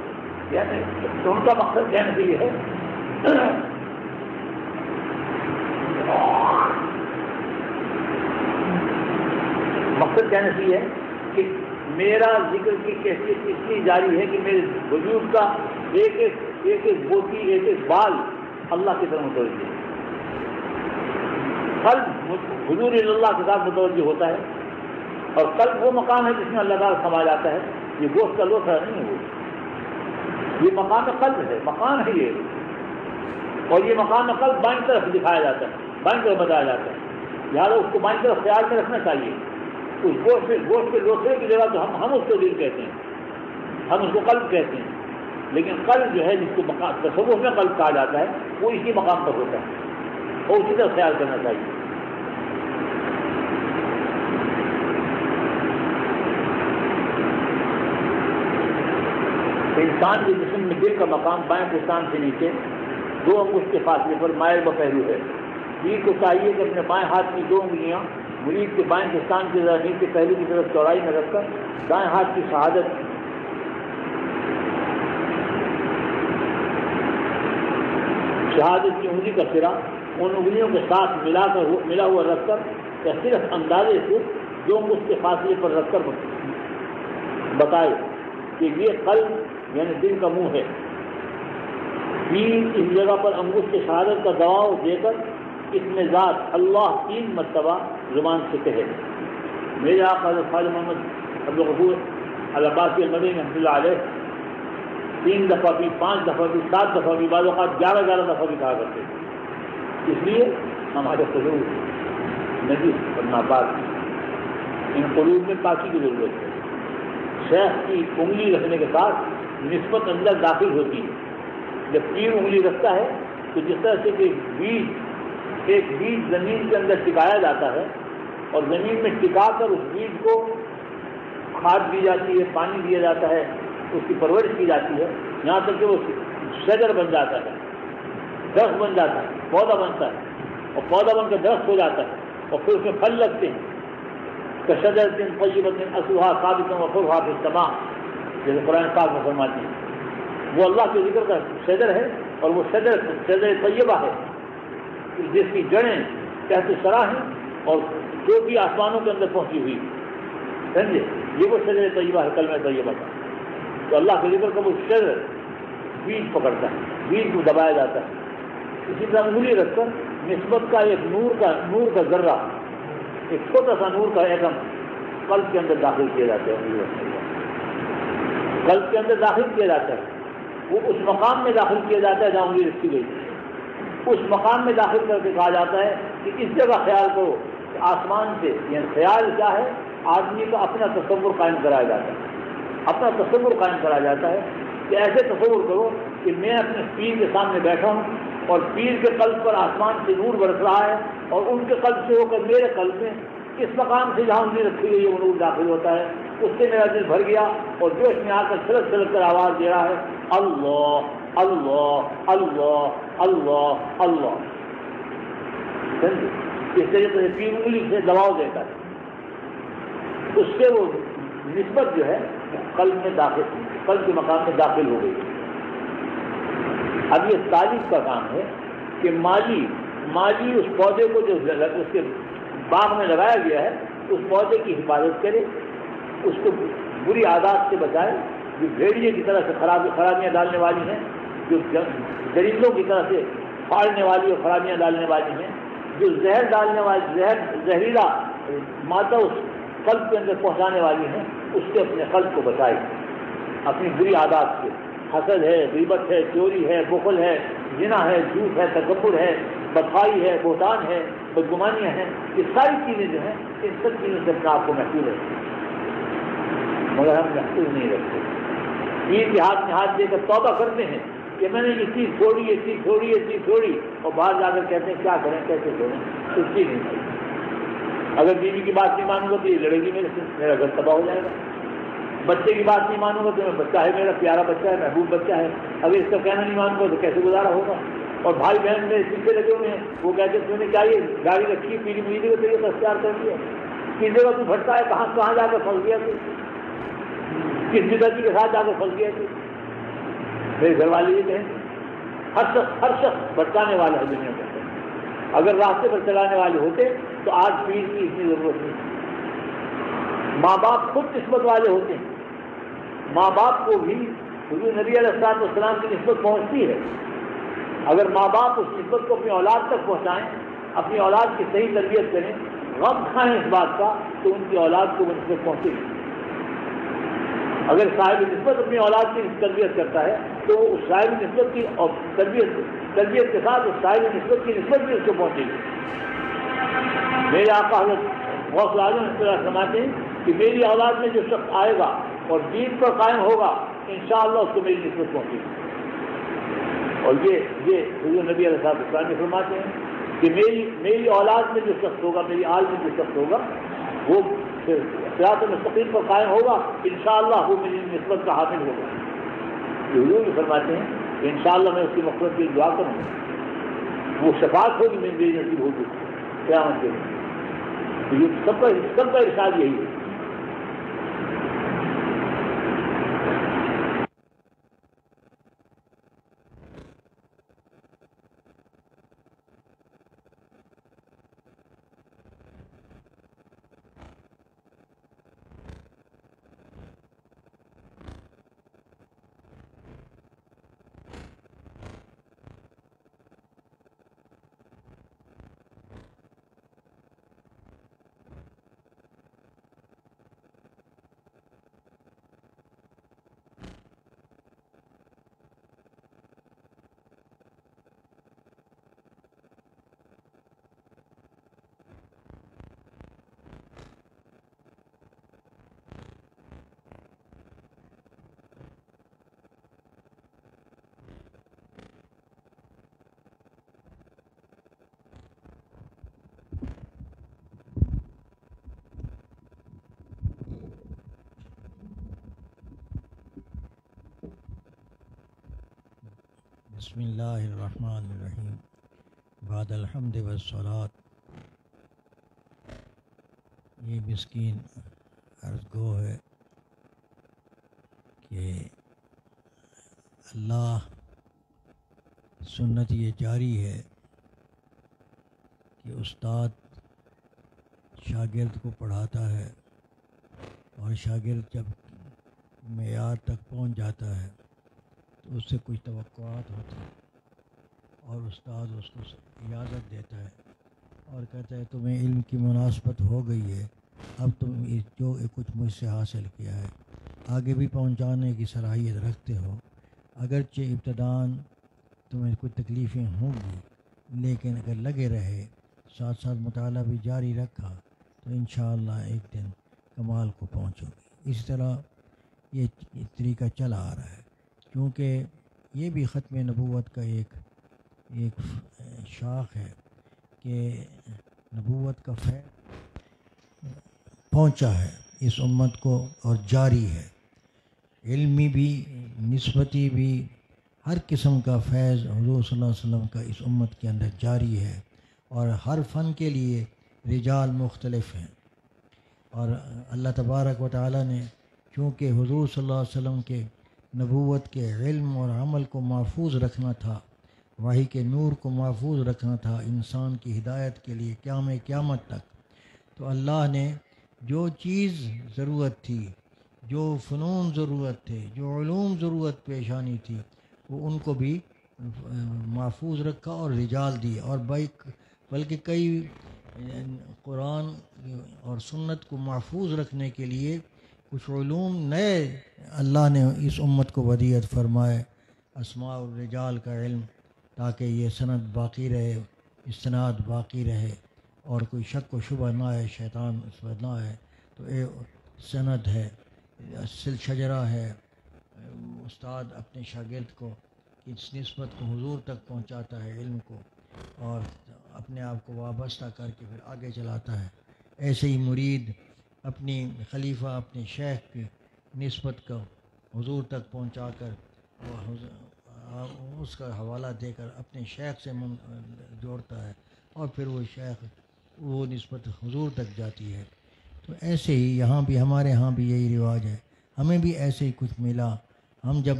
یعنی ان کا مقصد کہنے کے لیے ہے مقصد کہنے سے یہ ہے کہ میرا ذکر کی کیفیت اتنی جاری ہے کہ میرے وجود کا ایک ایک بوٹی ایک ایک بال اللہ کی طرف متوجہ ہے، قلب حضور اللہ کے ساتھ متوجہ ہوتا ہے، اور قلب وہ مقام ہے جس میں اللہ تعالیٰ سما جاتا ہے، یہ گوشت کا لوٹا نہیں ہے، وہ یہ مقام قلب ہے، مقام ہے یہ، اور یہ مقام قلب بائیں طرف دکھایا جاتا ہے، بائیں طرف بتایا جاتا ہے، لہٰذا اس کو بائیں طرف خیال میں رکھنا چاہیے۔ اس گوشت کے لوٹے کی جگہ تو ہم اس کو دل کہتے ہیں، ہم اس کو قلب کہتے ہیں، لیکن قلب جو ہے جس کو تصوف میں قلب کہا جاتا ہے وہ اسی مقام پر ہوتا ہے اور اسی طرح خیال کرنا چاہیے. انسان کے جسم میں دل کا مقام بائیں پستان سے نیچے 2 انگشت کے فاصلے پر مائل بپہلو ہے. پیر کو چاہیے کہ اپنے بائیں ہاتھ کی 2 انگلیاں مرید کے بائیں پستان کے ذرا نیچے پہلو کی طرف چوڑائی میں رکھ کر دائیں ہاتھ کی شہادت کی انگلی کا سرا ان انگلیوں کے ساتھ ملا ہوا رکھ کر یا صرف اندازے سے 2 انگشت کے فاصلے پر رکھ کر بتائے کہ یہ قلب یعنی دل کا منہ ہے. پیر اس جگہ پر انگشت شہادت کا دباؤ دے کر اس میں ذات اللہ 3 مرتبہ زبان سے کہے. میرے آقا حضرت خواجہ محمد عبدالغفور العباسی المدنی رحمۃ اللہ علیہ 3 دفعہ بھی 5 دفعہ بھی 7 دفعہ بھی بعض اوقات 11 دفعہ بھی کہا کرتے. اس لیے ہمارے قلوب نجس اور ناپاک ان قلوب میں پاکی کی ضرورت ہے. شیخ کی انگلی رکھنے کے ساتھ نسبت اندر داخل ہوتی ہے. جب پیر انگلی رکھتا ہے تو جس طرح سے ایک بیج زمین کے اندر ٹکایا جاتا ہے اور زمین میں ٹکا کر اس بیج کو کھاد دی جاتی ہے, پانی دیا جاتا ہے, اس کی پرورش کی جاتی ہے یہاں تک کہ وہ شجر بن جاتا ہے, درخت بن جاتا ہے, پودا بنتا ہے اور پودا بن کر درخت ہو جاتا ہے اور پھر اس میں پھل لگتے ہیں. شجر طیبۃ اصلھا ثابت وفرعھا فی السماء جیسے قرآن پاک میں فرماتی ہے. وہ اللہ کے ذکر کا شجر ہے اور وہ شجر طیبہ ہے جس کی جڑیں تحت ثری ہیں اور چوٹی آسمانوں کے اندر پہنچی ہوئی. سمجھے, یہ وہ شجر طیبہ ہے کلمہ طیبہ کا. تو اللہ کے ذکر کا وہ شجر بیج پکڑتا ہے, بیج کو دبایا جاتا ہے. اسی طرح انگلی رکھ کر نسبت کا ایک نور کا ذرہ, ایک چھوٹا سا نور کا ایٹم قلب کے اندر داخل کیا جاتا ہے. قلب کے اندر داخل کیا جاتا ہے, وہ اس مقام میں داخل کیا جاتا ہے جہاں انگلی رکھی گئی. اس مقام میں داخل کر کے کہا جاتا ہے کہ اس جگہ خیال کرو کہ آسمان سے, یعنی خیال کیا ہے, آدمی کا اپنا تصور قائم کرایا جاتا ہے. اپنا تصور قائم کرایا جاتا ہے کہ ایسے تصور کرو کہ میں اپنے پیر کے سامنے بیٹھا ہوں اور پیر کے قلب پر آسمان سے نور برس رہا ہے اور ان کے قلب سے ہو کر میرے قلب میں اس مقام سے جہاں انگلی رکھی گئی ہے وہ نور داخل ہوتا ہے. اس سے میرا دل بھر گیا اور جو اس میں آ کر چھلک کر آواز دے رہا ہے اللہ اللہ اللہ اللہ اللہ. اس طریقے سے پیر انگلی سے دباؤ دیتا ہے, اس سے وہ نسبت جو ہے قلب میں داخل, قلب کے مقام میں داخل ہو گئی. اب یہ تعریف کا کام ہے کہ مالی اس پودے کو جو اس کے باغ میں لگایا گیا ہے اس پودے کی حفاظت کرے, اس کو بری عادات سے بچائے جو بھیڑیے کی طرح سے خرابیاں ڈالنے والی ہیں, جو درندوں کی طرح سے پھاڑنے والی اور خرابیاں ڈالنے والی ہیں, جو زہر ڈالنے والی زہریلا مادہ اس قلب کے اندر پہنچانے والی ہیں, اس سے اپنے قلب کو بچائے اپنی بری عادات سے. حسد ہے, غیبت ہے, چوری ہے, بخل ہے, زنا ہے, جھوٹ ہے, تکبر ہے, بدخوائی ہے, بہتان ہے, بدگمانیاں ہیں. یہ ساری چیزیں جو ہیں ان سب چیزوں سے اپنے آپ کو محفوظ رکھتے ہیں, مگر ہم محفوظ نہیں رکھتے. پیر کے ہاتھ میں ہاتھ دے کر توبہ کرتے ہیں کہ میں نے یہ چیز چھوڑی, یہ چیز چھوڑی, یہ چیز چھوڑی, اور باہر جا کر کہتے ہیں کیا کریں, کیسے چھوڑیں, کچھ چیز نہیں چاہیے. اگر بیوی کی بات نہیں مانوں گا تو یہ لڑے گی میرے سے, میرا گھر تباہ ہو جائے گا. بچے کی بات نہیں مانوں گا تو بچہ ہے میرا پیارا بچہ ہے, محبوب بچہ ہے, اگر اس کا کہنا نہیں مانوں گا تو کیسے گزارا ہوگا. اور بھائی بہن میں پیچھے لگے ہوئے ہیں, وہ کہتے ہیں تم نے کیا یہ گاڑی رکھی پیلی مجھے تو یہ اختیار کر دیا, کس جگہ تو بھٹکا ہے, کہاں جا کر پھنس گیا تو, کس جگہ کے ساتھ جا کر پھنس گیا تو. میرے گھر والے یہ کہیں ہر شخص بھٹکانے والا ہے دنیا میں. اگر راستے پر چلانے والے ہوتے تو آج پیر کی اتنی ضرورت نہیں. ماں باپ خود نسبت والے ہوتے ہیں, ماں باپ کو بھی حضور نبی علیہ السلام کی نسبت پہنچتی ہے. اگر ماں باپ اس نسبت کو اپنی اولاد تک پہنچائیں, اپنی اولاد کی صحیح تربیت کریں, غم کھائیں اس بات کا, تو ان کی اولاد کو وہ نسبت پہنچے گی. اگر صاحب نسبت اپنی اولاد کی تربیت کرتا ہے تو اس صاحب نسبت کی اور تربیت کے ساتھ اس صاحب نسبت کی نسبت بھی اس کو پہنچے گی. میرے آقا حضرت غوث اعظم فرماتے ہیں کہ میری اولاد میں جو شخص آئے گا اور دین پر قائم ہوگا انشاءاللہ اس کو میری نسبت پہنچے گی۔ اور یہ حضور نبی علیہ السلام نے فرماتے ہیں کہ میری اولاد میں جو شخص ہوگا، میری آل میں جو شخص ہوگا، وہ صراط مستقیم پر قائم ہوگا، انشاءاللہ وہ میری نسبت کا حامل ہوگا۔ حضور بھی فرماتے ہیں کہ انشاءاللہ میں اس کی مغفرت کی دعا کروں گا، وہ شفاعت ہوگی، میری نصیب ہوگی قیامت کے دن۔ تو یہ سب کا ارشاد یہی ہے۔ بسم اللہ الرحمن الرحیم۔ بعد الحمد والصلاۃ، یہ مسکین عرض گو ہے کہ اللہ سنت یہ جاری ہے کہ استاد شاگرد کو پڑھاتا ہے، اور شاگرد جب معیار تک پہنچ جاتا ہے تو اس سے کچھ توقعات ہوتی ہیں، اور استاد اس کو اجازت دیتا ہے اور کہتا ہے تمہیں علم کی مناسبت ہو گئی ہے، اب تم جو کچھ مجھ سے حاصل کیا ہے آگے بھی پہنچانے کی صلاحیت رکھتے ہو، اگرچہ ابتداً تمہیں کچھ تکلیفیں ہوں گی، لیکن اگر لگے رہے، ساتھ ساتھ مطالعہ بھی جاری رکھا، تو انشاءاللہ ایک دن کمال کو پہنچو گی۔ اس طرح یہ طریقہ چلا آ رہا ہے، کیونکہ یہ بھی ختم نبوت کا ایک شاخ ہے کہ نبوت کا فیض پہنچا ہے اس امت کو اور جاری ہے، علمی بھی نسبتی بھی، ہر قسم کا فیض حضور صلی اللہ علیہ وسلم کا اس امت کے اندر جاری ہے، اور ہر فن کے لیے رجال مختلف ہیں، اور اللہ تبارک و تعالیٰ نے چونکہ حضور صلی اللہ علیہ وسلم کے نبوت کے علم اور عمل کو محفوظ رکھنا تھا، وحی کے نور کو محفوظ رکھنا تھا انسان کی ہدایت کے لیے قیامت تک، تو اللہ نے جو چیز ضرورت تھی، جو فنون ضرورت تھے، جو علوم ضرورت پیش آنی تھی، وہ ان کو بھی محفوظ رکھا اور رجال دی، اور بلکہ کئی قرآن اور سنت کو محفوظ رکھنے کے لیے کچھ علوم نئے اللہ نے اس امت کو ودیعت فرمائے، اسماء الرجال کا علم، تاکہ یہ سند باقی رہے، استناد باقی رہے، اور کوئی شک و شبہ نہ ہے، شیطان اس پر نہ ہے۔ تو اے سند ہے، شجرہ ہے، استاد اپنے شاگرد کو اس نسبت کو حضور تک پہنچاتا ہے، علم کو، اور اپنے آپ کو وابستہ کر کے پھر آگے چلاتا ہے۔ ایسے ہی مرید اپنی خلیفہ اپنے شیخ کی نسبت کو حضور تک پہنچا کر اس کا حوالہ دے کر اپنے شیخ سے جوڑتا ہے، اور پھر وہ شیخ وہ نسبت حضور تک جاتی ہے۔ تو ایسے ہی یہاں بھی ہمارے ہاں بھی یہی رواج ہے، ہمیں بھی ایسے ہی کچھ ملا۔ ہم جب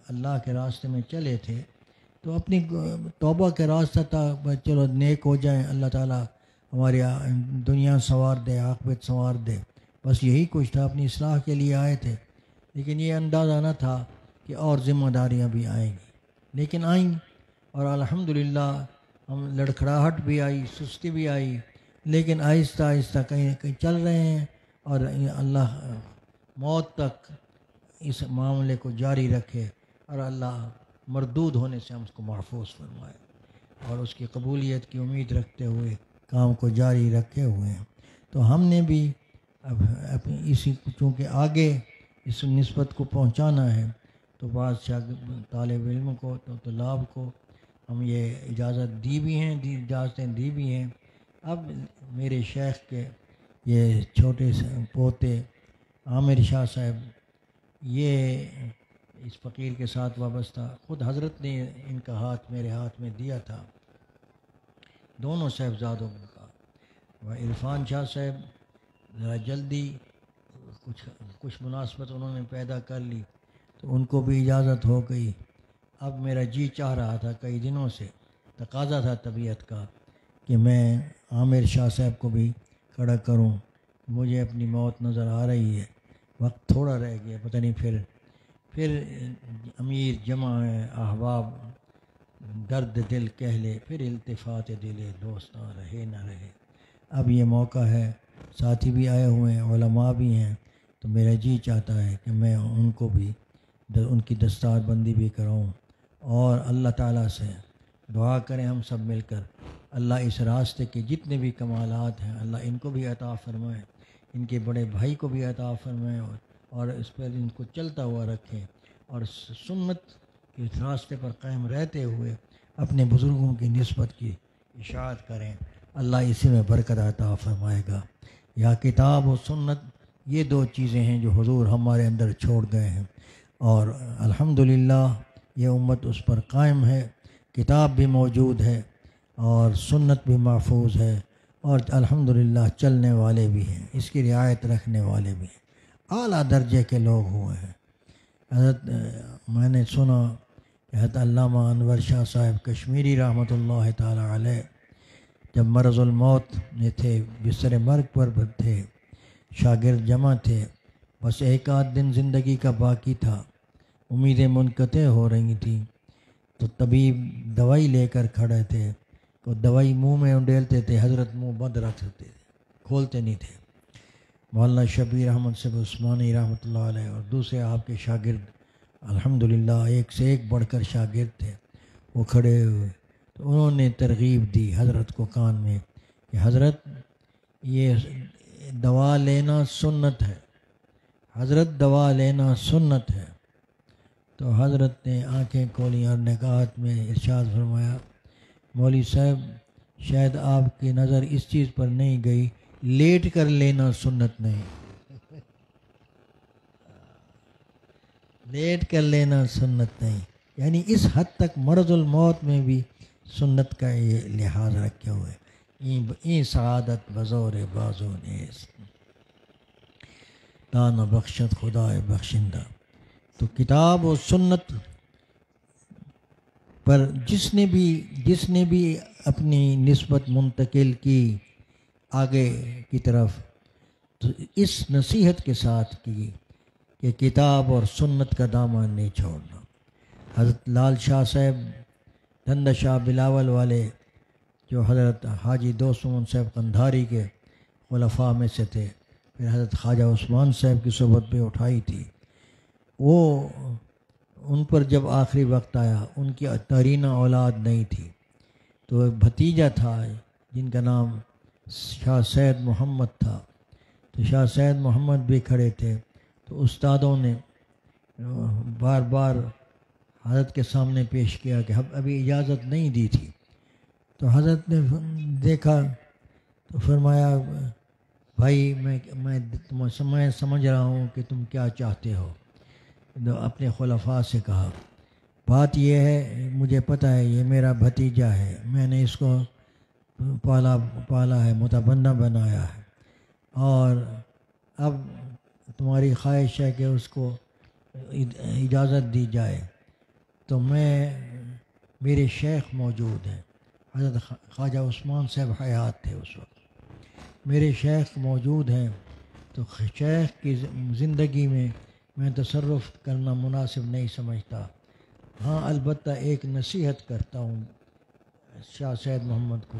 اللہ کے راستے میں چلے تھے تو اپنی توبہ کے راستہ تھا، چلو نیک ہو جائیں، اللہ تعالیٰ ہماری دنیا سنوار دے، عاقبت سنوار دے، بس یہی کچھ تھا، اپنی اصلاح کے لیے آئے تھے، لیکن یہ اندازہ نہ تھا کہ اور ذمہ داریاں بھی آئیں گی، لیکن آئیں، اور الحمدللہ ہم لڑکھڑاہٹ بھی آئی، سستی بھی آئی، لیکن آہستہ آہستہ کہیں چل رہے ہیں، اور اللہ موت تک اس معاملے کو جاری رکھے، اور اللہ مردود ہونے سے ہم اس کو محفوظ فرمائے، اور اس کی قبولیت کی امید رکھتے ہوئے کام کو جاری رکھے ہوئے ہیں۔ تو ہم نے بھی اب اسی چونکہ آگے اس نسبت کو پہنچانا ہے، تو بعض طالب علم کو تو طلاب کو ہم یہ اجازت دی بھی ہیں، اجازتیں دی بھی ہیں۔ اب میرے شیخ کے یہ چھوٹے سے پوتے عامر شاہ صاحب، یہ اس فقیر کے ساتھ وابستہ، خود حضرت نے ان کا ہاتھ میرے ہاتھ میں دیا تھا، دونوں صاحبزادوں کا۔ وہ عرفان شاہ صاحب ذرا جلدی کچھ مناسبت انہوں نے پیدا کر لی تو ان کو بھی اجازت ہو گئی۔ اب میرا جی چاہ رہا تھا، کئی دنوں سے تقاضا تھا طبیعت کا، کہ میں عامر شاہ صاحب کو بھی کھڑا کروں۔ مجھے اپنی موت نظر آ رہی ہے، وقت تھوڑا رہ گیا، پتہ نہیں پھر امیر جمع ہے احباب، درد دل کہہ لے، پھر التفات دل دوستاں رہے نہ رہے۔ اب یہ موقع ہے، ساتھی بھی آئے ہوئے ہیں، علماء بھی ہیں، تو میرا جی چاہتا ہے کہ میں ان کو بھی ان کی دستار بندی بھی کراؤں، اور اللہ تعالیٰ سے دعا کریں ہم سب مل کر، اللہ اس راستے کے جتنے بھی کمالات ہیں اللہ ان کو بھی عطا فرمائے، ان کے بڑے بھائی کو بھی عطا فرمائے، اور اس پر ان کو چلتا ہوا رکھیں، اور سنت کے راستے پر قائم رہتے ہوئے اپنے بزرگوں کی نسبت کی اشاعت کریں، اللہ اسی میں برکت عطا فرمائے گا۔ یا کتاب و سنت، یہ دو چیزیں ہیں جو حضور ہمارے اندر چھوڑ گئے ہیں، اور الحمدللہ یہ امت اس پر قائم ہے، کتاب بھی موجود ہے اور سنت بھی محفوظ ہے، اور الحمدللہ چلنے والے بھی ہیں، اس کی رعایت رکھنے والے بھی ہیں، اعلیٰ درجے کے لوگ ہوئے ہیں۔ حضرت میں نے سنا کہ حضرت علامہ انور شاہ صاحب کشمیری رحمۃ اللہ تعالی علیہ جب مرض الموت میں تھے، بستر مرگ پر تھے، شاگرد جمع تھے، بس ایک آدھ دن زندگی کا باقی تھا، امیدیں منقطع ہو رہی تھیں، تو طبیب دوائی لے کر کھڑے تھے، تو دوائی منہ میں انڈیلتے تھے، حضرت منہ بند رکھتے تھے، کھولتے نہیں تھے۔ مولانا شبیر احمد صاحب عثمانی رحمۃ اللہ علیہ اور دوسرے آپ کے شاگرد الحمدللہ ایک سے ایک بڑھ کر شاگرد تھے، وہ کھڑے ہوئے، تو انہوں نے ترغیب دی حضرت کو کان میں کہ حضرت یہ دوا لینا سنت ہے، حضرت دوا لینا سنت ہے۔ تو حضرت نے آنکھیں کھولیں اور نگاہت میں ارشاد فرمایا، مولوی صاحب شاید آپ کی نظر اس چیز پر نہیں گئی، لیٹ کر لینا سنت نہیں، لیٹ کر لینا سنت نہیں، یعنی اس حد تک مرض الموت میں بھی سنت کا یہ لحاظ رکھے ہوئے، این سعادت بزور بازو نیز دان و بخشت خدا بخشندہ۔ تو کتاب و سنت پر جس نے بھی اپنی نسبت منتقل کی آگے کی طرف، تو اس نصیحت کے ساتھ کی کہ کتاب اور سنت کا دامن نہیں چھوڑنا۔ حضرت لال شاہ صاحب دھندہ شاہ بلاول والے، جو حضرت حاجی دوست محمد صاحب قندھاری کے خلفاء میں سے تھے، پھر حضرت خواجہ عثمان صاحب کی صحبت پہ اٹھائی تھی، وہ ان پر جب آخری وقت آیا، ان کی ترینہ اولاد نہیں تھی، تو ایک بھتیجا تھا جن کا نام شاہ سید محمد تھا، تو شاہ سید محمد بھی کھڑے تھے، تو استادوں نے بار بار حضرت کے سامنے پیش کیا کہ ابھی اجازت نہیں دی تھی، تو حضرت نے دیکھا تو فرمایا، بھائی میں سمجھ رہا ہوں کہ تم کیا چاہتے ہو، اپنے خلفاء سے کہا، بات یہ ہے مجھے پتہ ہے یہ میرا بھتیجا ہے، میں نے اس کو پالا ہے، متبنہ بنایا ہے، اور اب تمہاری خواہش ہے کہ اس کو اجازت دی جائے، تو میرے شیخ موجود ہیں، حضرت خواجہ عثمان صاحب حیات تھے اس وقت، میرے شیخ موجود ہیں، تو شیخ کی زندگی میں تصرف کرنا مناسب نہیں سمجھتا، ہاں البتہ ایک نصیحت کرتا ہوں۔ شاہ سید محمد کو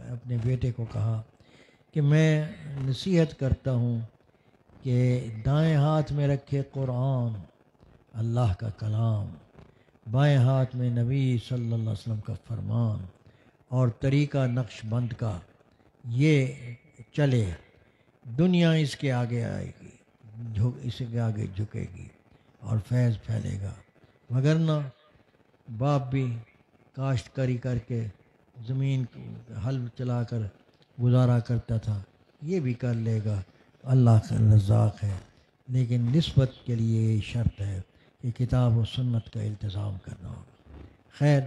اپنے بیٹے کو کہا کہ میں نصیحت کرتا ہوں کہ دائیں ہاتھ میں رکھے قرآن اللہ کا کلام، بائیں ہاتھ میں نبی صلی اللہ علیہ وسلم کا فرمان اور طریقہ نقش بند کا، یہ چلے، دنیا اس کے آگے آئے گی، اس کے آگے جھکے گی اور فیض پھیلے گا۔ وگرنہ باپ بھی کاشتکاری کر کے زمین حل چلا کر گزارا کرتا تھا، یہ بھی کر لے گا، اللہ کا رزاق ہے، لیکن نسبت کے لیے یہ شرط ہے کہ کتاب و سنت کا التزام کرنا ہوگا۔ خیر،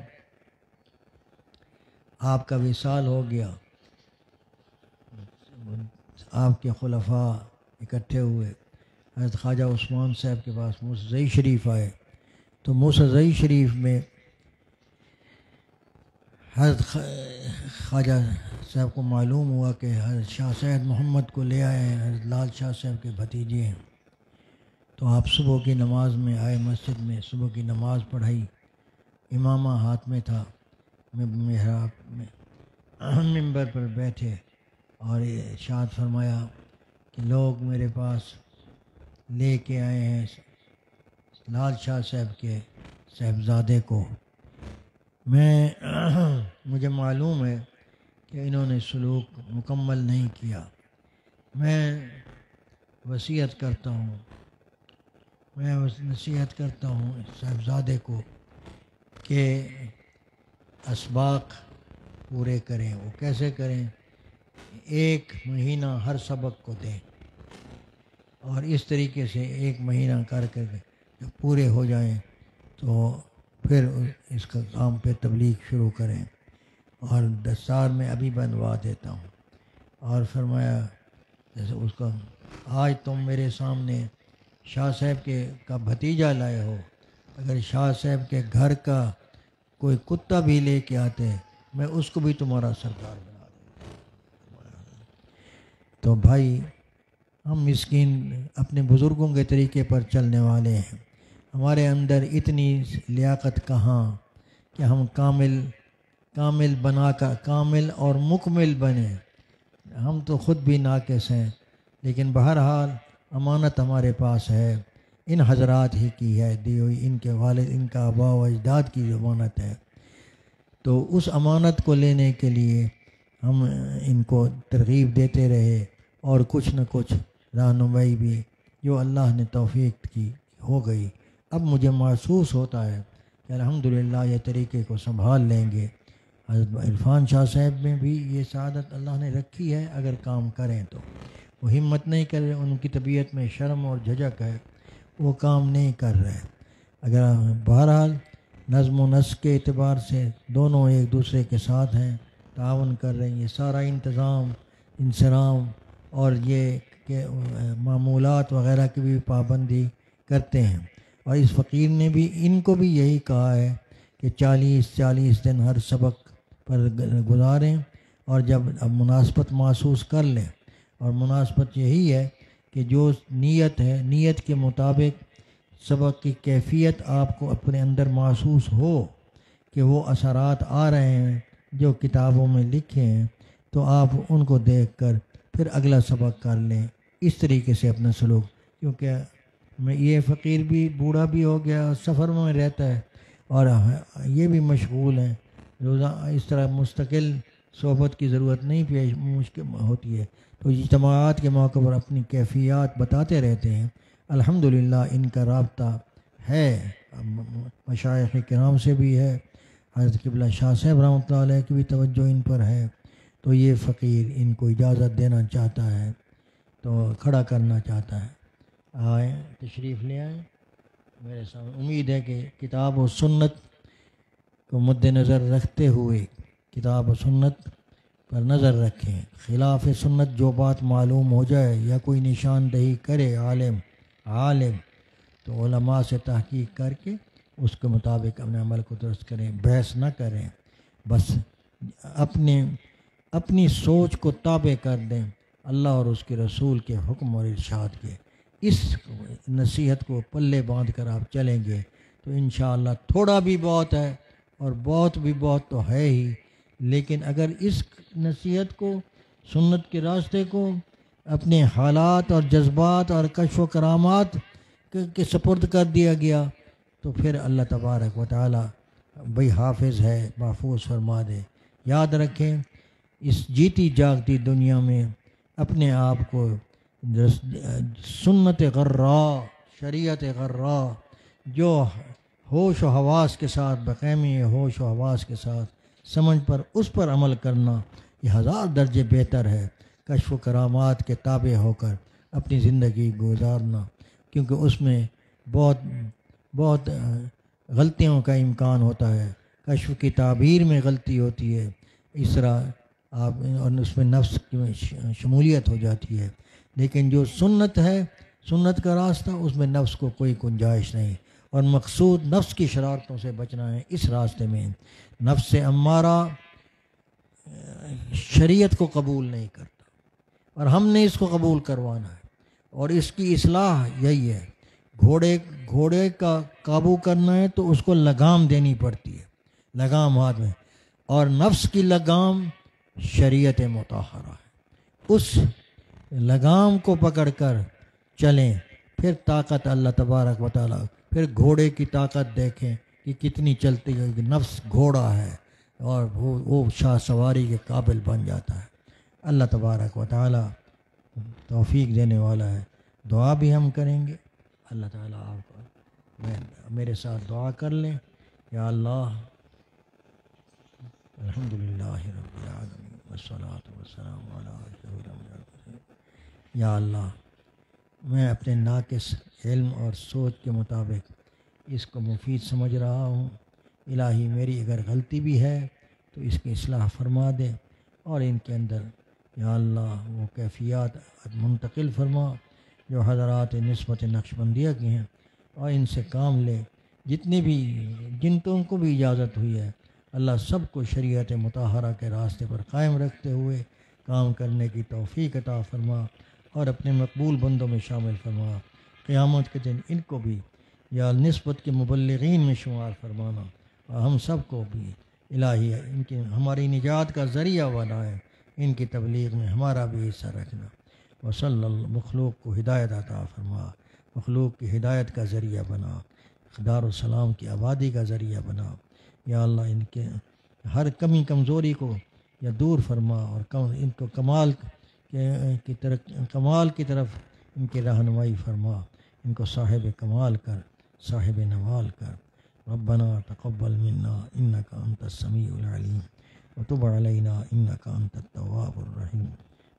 آپ کا وصال ہو گیا، آپ کے خلفاء اکٹھے ہوئے، حضرت خواجہ عثمان صاحب کے پاس موسیٰ شریف آئے، تو موسیٰ شریف میں حضرت خواجہ صاحب کو معلوم ہوا کہ حضرت شاہ سید محمد کو لے آئے ہیں، حضرت لال شاہ صاحب کے بھتیجے ہیں۔ تو آپ صبح کی نماز میں آئے، مسجد میں صبح کی نماز پڑھائی، امامہ ہاتھ میں تھا، محراب میں منبر پر بیٹھے اور ارشاد فرمایا کہ لوگ میرے پاس لے کے آئے ہیں لال شاہ صاحب کے صاحبزادے کو، مجھے معلوم ہے کہ انہوں نے سلوک مکمل نہیں کیا، میں وصیت کرتا ہوں، میں نصیحت کرتا ہوں صاحبزادے کو کہ اسباق پورے کریں۔ وہ کیسے کریں؟ 1 مہینہ ہر سبق کو دیں، اور اس طریقے سے 1 مہینہ کر کے جب پورے ہو جائیں تو پھر اس کا کام پہ تبلیغ شروع کریں، اور دستار میں ابھی بنوا دیتا ہوں۔ اور فرمایا جیسے اس کا آج تم میرے سامنے شاہ صاحب کا بھتیجا لائے ہو، اگر شاہ صاحب کے گھر کا کوئی کتا بھی لے کے آتے میں اس کو بھی تمہارا سردار بنا دوں۔ تو بھائی، ہم مسکین اپنے بزرگوں کے طریقے پر چلنے والے ہیں، ہمارے اندر اتنی لیاقت کہاں کہ ہم کامل بنا کر کامل اور مکمل بنیں۔ ہم تو خود بھی ناقص ہیں، لیکن بہرحال امانت ہمارے پاس ہے، ان حضرات ہی کی ہے دی ہوئی، ان کے والد، ان کا آباء و اجداد کی جو امانت ہے، تو اس امانت کو لینے کے لیے ہم ان کو ترغیب دیتے رہے، اور کچھ نہ کچھ رہنمائی بھی جو اللہ نے توفیق کی ہو گئی۔ اب مجھے محسوس ہوتا ہے کہ الحمدللہ یہ طریقے کو سنبھال لیں گے۔ حضرت عرفان شاہ صاحب میں بھی یہ سعادت اللہ نے رکھی ہے، اگر کام کریں تو وہ ہمت نہیں کر رہے، ان کی طبیعت میں شرم اور جھجک ہے، وہ کام نہیں کر رہے۔ اگر بہرحال نظم و نسق کے اعتبار سے دونوں ایک دوسرے کے ساتھ ہیں، تعاون کر رہے ہیں، یہ سارا انتظام، انصرام اور یہ کہ معمولات وغیرہ کی بھی پابندی کرتے ہیں۔ اور اس فقیر نے بھی ان کو بھی یہی کہا ہے کہ 40 دن ہر سبق پر گزاریں، اور جب اب مناسبت محسوس کر لیں، اور مناسبت یہی ہے کہ جو نیت ہے، نیت کے مطابق سبق کی کیفیت آپ کو اپنے اندر محسوس ہو کہ وہ اثرات آ رہے ہیں جو کتابوں میں لکھے ہیں، تو آپ ان کو دیکھ کر پھر اگلا سبق کر لیں، اس طریقے سے اپنا سلوک، کیونکہ یہ فقیر بھی بوڑھا بھی ہو گیا، سفر میں رہتا ہے، اور یہ بھی مشغول ہیں، روزانہ اس طرح مستقل صحبت کی ضرورت نہیں پیش مشکل ہوتی ہے، تو اجتماعات کے موقع پر اپنی کیفیات بتاتے رہتے ہیں۔ الحمدللہ ان کا رابطہ ہے، مشائخ کرام سے بھی ہے، حضرت قبلہ شاہ صاحب رحمۃ اللہ علیہ کی بھی توجہ ان پر ہے، تو یہ فقیر ان کو اجازت دینا چاہتا ہے، تو کھڑا کرنا چاہتا ہے۔ آئیں، تشریف لے آئیں میرے سامنے۔ امید ہے کہ کتاب و سنت کو مد نظر رکھتے ہوئے کتاب و سنت پر نظر رکھیں، خلاف سنت جو بات معلوم ہو جائے یا کوئی نشاندہی کرے عالم تو علماء سے تحقیق کر کے اس کے مطابق اپنے عمل کو درست کریں، بحث نہ کریں، بس اپنی سوچ کو تابع کر دیں اللہ اور اس کے رسول کے حکم اور ارشاد کے۔ اس نصیحت کو پلے باندھ کر آپ چلیں گے تو انشاءاللہ تھوڑا بھی بہت ہے، اور بہت بھی بہت تو ہے ہی، لیکن اگر اس نصیحت کو، سنت کے راستے کو اپنے حالات اور جذبات اور کشف و کرامات کے سپرد کر دیا گیا تو پھر اللہ تبارک و تعالی بھئی حافظ ہے، محفوظ فرما دے۔ یاد رکھیں، اس جیتی جاگتی دنیا میں اپنے آپ کو سنت غراء، شریعت غراء جو ہوش و حواس کے ساتھ، بخیمی ہوش و حواس کے ساتھ سمجھ پر اس پر عمل کرنا یہ 1000 درجے بہتر ہے کشف و کرامات کے تابع ہو کر اپنی زندگی گزارنا، کیونکہ اس میں بہت غلطیوں کا امکان ہوتا ہے، کشف کی تعبیر میں غلطی ہوتی ہے، اس طرح آپ اور اس میں نفس کی شمولیت ہو جاتی ہے، لیکن جو سنت ہے، سنت کا راستہ، اس میں نفس کو کوئی گنجائش نہیں، اور مقصود نفس کی شرارتوں سے بچنا ہے۔ اس راستے میں نفس امارہ شریعت کو قبول نہیں کرتا، اور ہم نے اس کو قبول کروانا ہے، اور اس کی اصلاح یہی ہے، گھوڑے کا قابو کرنا ہے تو اس کو لگام دینی پڑتی ہے، لگام ہاتھ میں، اور نفس کی لگام شریعت مطہرہ ہے، اس لگام کو پکڑ کر چلیں، پھر طاقت اللہ تبارک و تعالیٰ، پھر گھوڑے کی طاقت دیکھیں کہ کتنی چلتی ہے، کہ نفس گھوڑا ہے اور وہ شاہ سواری کے قابل بن جاتا ہے۔ اللہ تبارک و تعالیٰ توفیق دینے والا ہے۔ دعا بھی ہم کریں گے، اللہ تعالیٰ آپ کو میرے ساتھ دعا کر لیں۔ یا اللہ، الحمدللہ رب العالمین والصلاۃ والسلام علی اشرف الانبیاء۔ یا اللہ، میں اپنے ناقص علم اور سوچ کے مطابق اس کو مفید سمجھ رہا ہوں، الہی میری اگر غلطی بھی ہے تو اس کی اصلاح فرما دے، اور ان کے اندر یا اللہ وہ کیفیات منتقل فرما جو حضرات نسبت نقشبندیہ کی ہیں، اور ان سے کام لے، جتنے بھی جنتوں کو بھی اجازت ہوئی ہے اللہ سب کو شریعت مطہرہ کے راستے پر قائم رکھتے ہوئے کام کرنے کی توفیق عطا فرما، اور اپنے مقبول بندوں میں شامل فرما۔ قیامت کے دن ان کو بھی یا نسبت کے مبلغین میں شمار فرمانا، اور ہم سب کو بھی الہی ان کی ہماری نجات کا ذریعہ بنائے، ان کی تبلیغ میں ہمارا بھی حصہ رکھنا۔ وصلی اللہ، مخلوق کو ہدایت عطا فرما، مخلوق کی ہدایت کا ذریعہ بنا، دار السلام کی آبادی کا ذریعہ بنا۔ یا اللہ ان کے ہر کمی کمزوری کو یا دور فرما، اور ان کو کمال کی طرف ان کی رہنمائی فرما، ان کو صاحب کمال کر، صاحب نوال کر۔ ربنا تقبل منا انک انت السمیع العلیم وتب علینا انک انت التواب الرحیم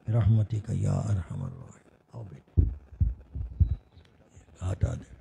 برحمتک یا ارحم الراحمین۔ ہٹا دے۔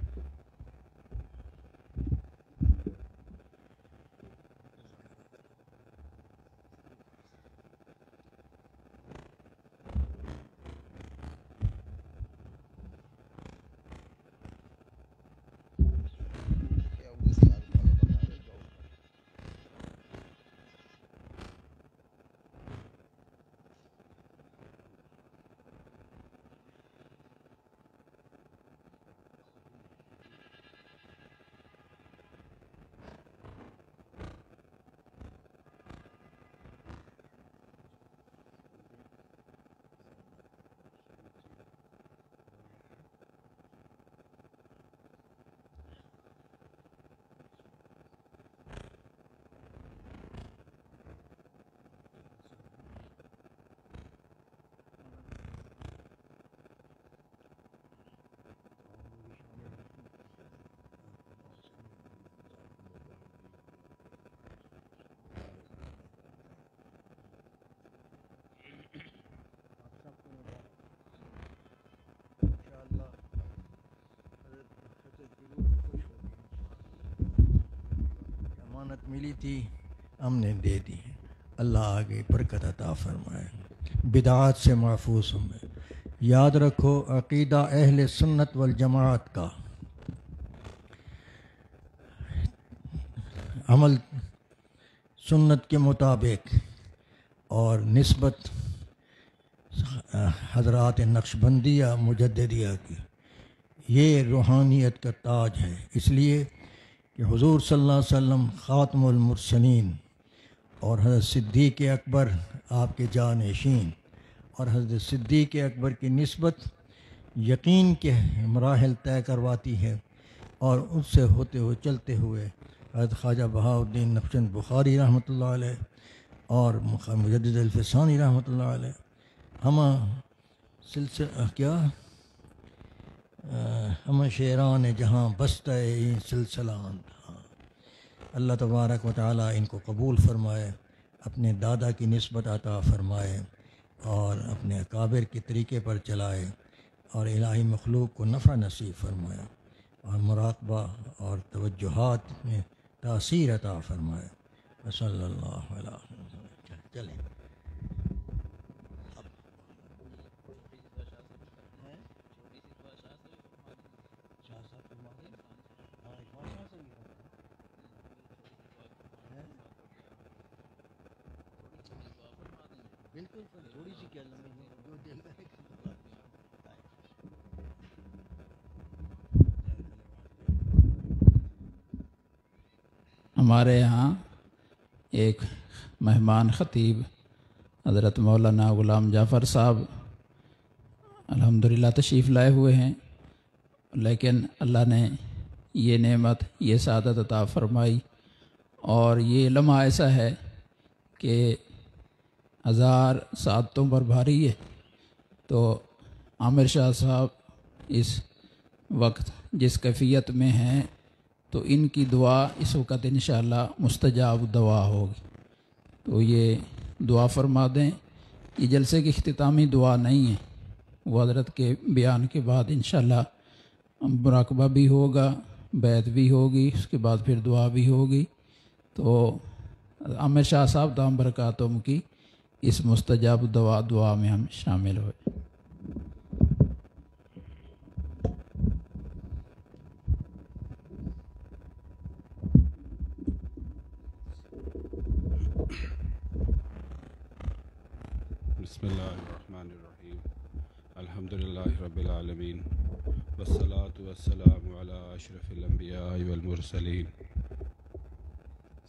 امانت ملی تھی ہم نے دے دی، اللہ آگے برکت عطا فرمائے، بدعات سے محفوظ ہوں۔ یاد رکھو عقیدہ اہل سنت والجماعت کا عمل سنت کے مطابق اور نسبت حضرات نقشبندیہ مجددیہ کی، یہ روحانیت کا تاج ہے، اس لیے کہ حضور صلی اللہ علیہ وسلم خاتم المرسلین اور حضرت صدیق اکبر آپ کے جانشین، اور حضرت صدیق اکبر کی نسبت یقین کے مراحل طے کرواتی ہے، اور اس سے ہوتے ہوئے چلتے ہوئے حضرت خواجہ بہاؤالدین نقشبند بخاری رحمۃ اللہ علیہ اور مجدد الفسانی رحمۃ اللہ علیہ ہم ہم شیران جہاں بستہ سلسلہ اللہ تبارک و تعالی ان کو قبول فرمائے، اپنے دادا کی نسبت عطا فرمائے اور اپنے اکابر کے طریقے پر چلائے، اور الہی مخلوق کو نفع نصیب فرمایا اور مراقبہ اور توجہات میں تاثیر عطا فرمائے۔ صلی اللہ علیہ وسلم۔ چلیں بالکل تھوڑی سی کیا جو دل ہمارے یہاں ایک مہمان خطیب حضرت مولانا غلام جعفر صاحب الحمدللہ تشریف لائے ہوئے ہیں، لیکن اللہ نے یہ نعمت، یہ سعادت عطا فرمائی، اور یہ لمحہ ایسا ہے کہ 1000 سعادتوں پر بھاری ہے۔ تو عامر شاہ صاحب اس وقت جس کیفیت میں ہیں، تو ان کی دعا اس وقت انشاءاللہ مستجاب دعا ہوگی، تو یہ دعا فرما دیں۔ یہ جلسے کی اختتامی دعا نہیں ہے، وہ حضرت کے بیان کے بعد انشاءاللہ مراقبہ بھی ہوگا، بیعت بھی ہوگی، اس کے بعد پھر دعا بھی ہوگی۔ تو عامر شاہ صاحب دام برکاتہم کی اس مستجاب دعا میں ہم شامل ہوئے۔ بسم اللہ الرحمن الرحیم، الحمدللہ رب العالمین، والصلاة والسلام علی اشرف الانبیاء والمرسلین،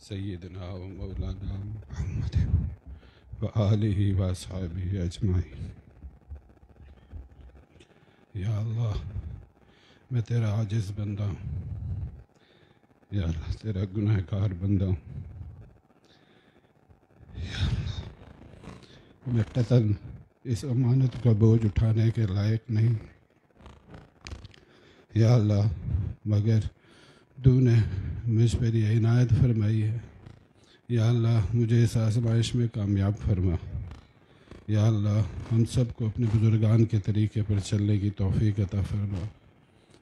سیدنا و مولانا محمد وآلہ واصحابہ اجمعین۔ یا اللہ، میں تیرا عاجز بندہ ہوں، یا اللہ تیرا گناہ گار بندہ ہوں، یا اللہ میں قطعاً اس امانت کا بوجھ اٹھانے کے لائق نہیں، یا اللہ مگر تو نے مجھ پر یہ عنایت فرمائی ہے۔ یا اللہ مجھے اس آزمائش میں کامیاب فرما۔ یا اللہ ہم سب کو اپنے بزرگان کے طریقے پر چلنے کی توفیق عطا فرما۔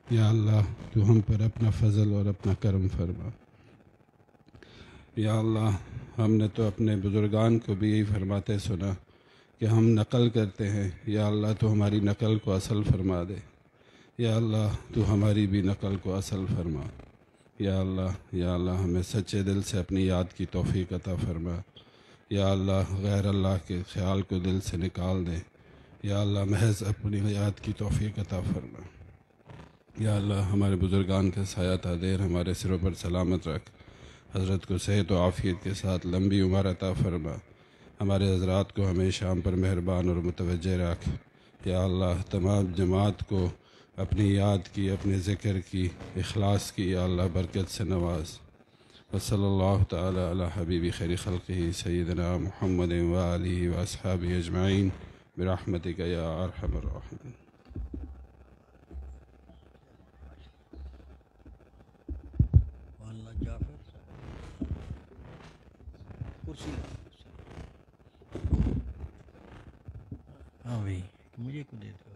یا اللہ تو ہم پر اپنا فضل اور اپنا کرم فرما۔ یا اللہ ہم نے تو اپنے بزرگان کو بھی یہی فرماتے سنا کہ ہم نقل کرتے ہیں، یا اللہ تو ہماری نقل کو اصل فرما دے۔ یا اللہ تو ہماری بھی نقل کو اصل فرما۔ یا اللہ ہمیں سچے دل سے اپنی یاد کی توفیق عطا فرما۔ یا اللہ غیر اللہ کے خیال کو دل سے نکال دے۔ یا اللہ محض اپنی یاد کی توفیق عطا فرما۔ یا اللہ ہمارے بزرگان کا سایہ تادیر ہمارے سروں پر سلامت رکھ، حضرت کو صحت و عافیت کے ساتھ لمبی عمر عطا فرما۔ ہمارے حضرات کو ہمیشہ ہم پر مہربان اور متوجہ رکھ۔ یا اللہ تمام جماعت کو اپنی یاد کی، اپنے ذکر کی، اخلاص کی یا اللہ برکت سے نواز۔ وصلی اللہ تعالی علی حبیب خیر خلقہ سیدنا محمد وآلہ واصحابہ اجمعین برحمتک یا ارحم الراحمین۔ مولانا جعفر کرسی ہاں بھائی مجھے کو دے دو۔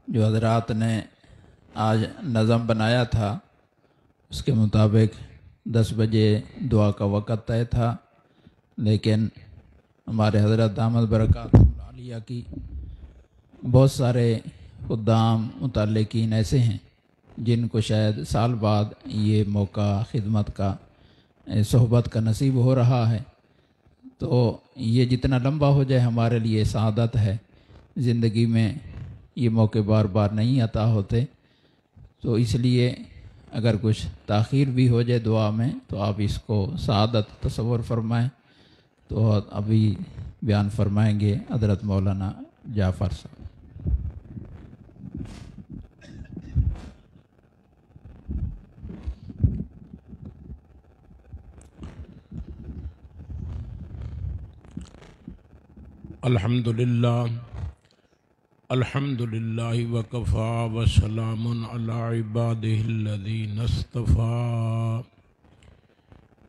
جو حضرات نے آج نظم بنایا تھا اس کے مطابق 10 بجے دعا کا وقت طے تھا، لیکن ہمارے حضرت دامت برکات العالیہ کی بہت سارے خدام متعلقین ایسے ہیں جن کو شاید سال بعد یہ موقع خدمت کا، صحبت کا نصیب ہو رہا ہے، تو یہ جتنا لمبا ہو جائے ہمارے لیے سعادت ہے۔ زندگی میں یہ موقع بار بار نہیں عطا ہوتے، تو اس لیے اگر کچھ تاخیر بھی ہو جائے دعا میں تو آپ اس کو سعادت تصور فرمائیں۔ تو ابھی بیان فرمائیں گے حضرت مولانا جعفر صاحب۔ الحمد للہ وکفا وسلام علی عبادہ الذین اصطفیٰ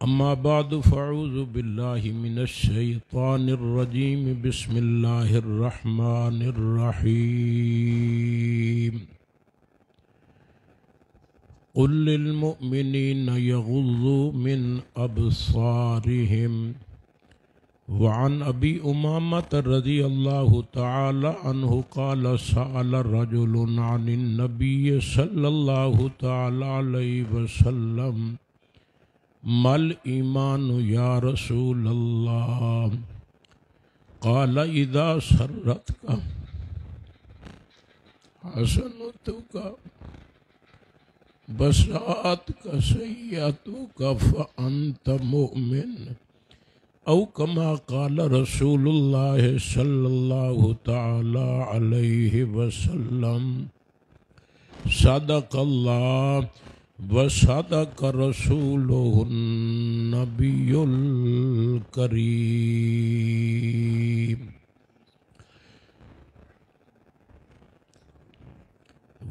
اما بعد فاعوذ باللہ من الشیطان الرجیم بسم اللہ الرحمن الرحیم قل للمؤمنین یغضوا من ابصارہم وعن ابی امامۃ رضی اللہ تعالی عنہ قال سأل رجل عن النبی صلی اللہ تعالی علیہ وسلم ما الایمان یا رسول اللہ قال اذا سرتک حسنتک بساءتک سیئتک فانت مؤمن او کما قال رسول اللہ صلی اللہ تعالی علیہ وسلم صدق اللہ وصدق رسولہ النبی الکریم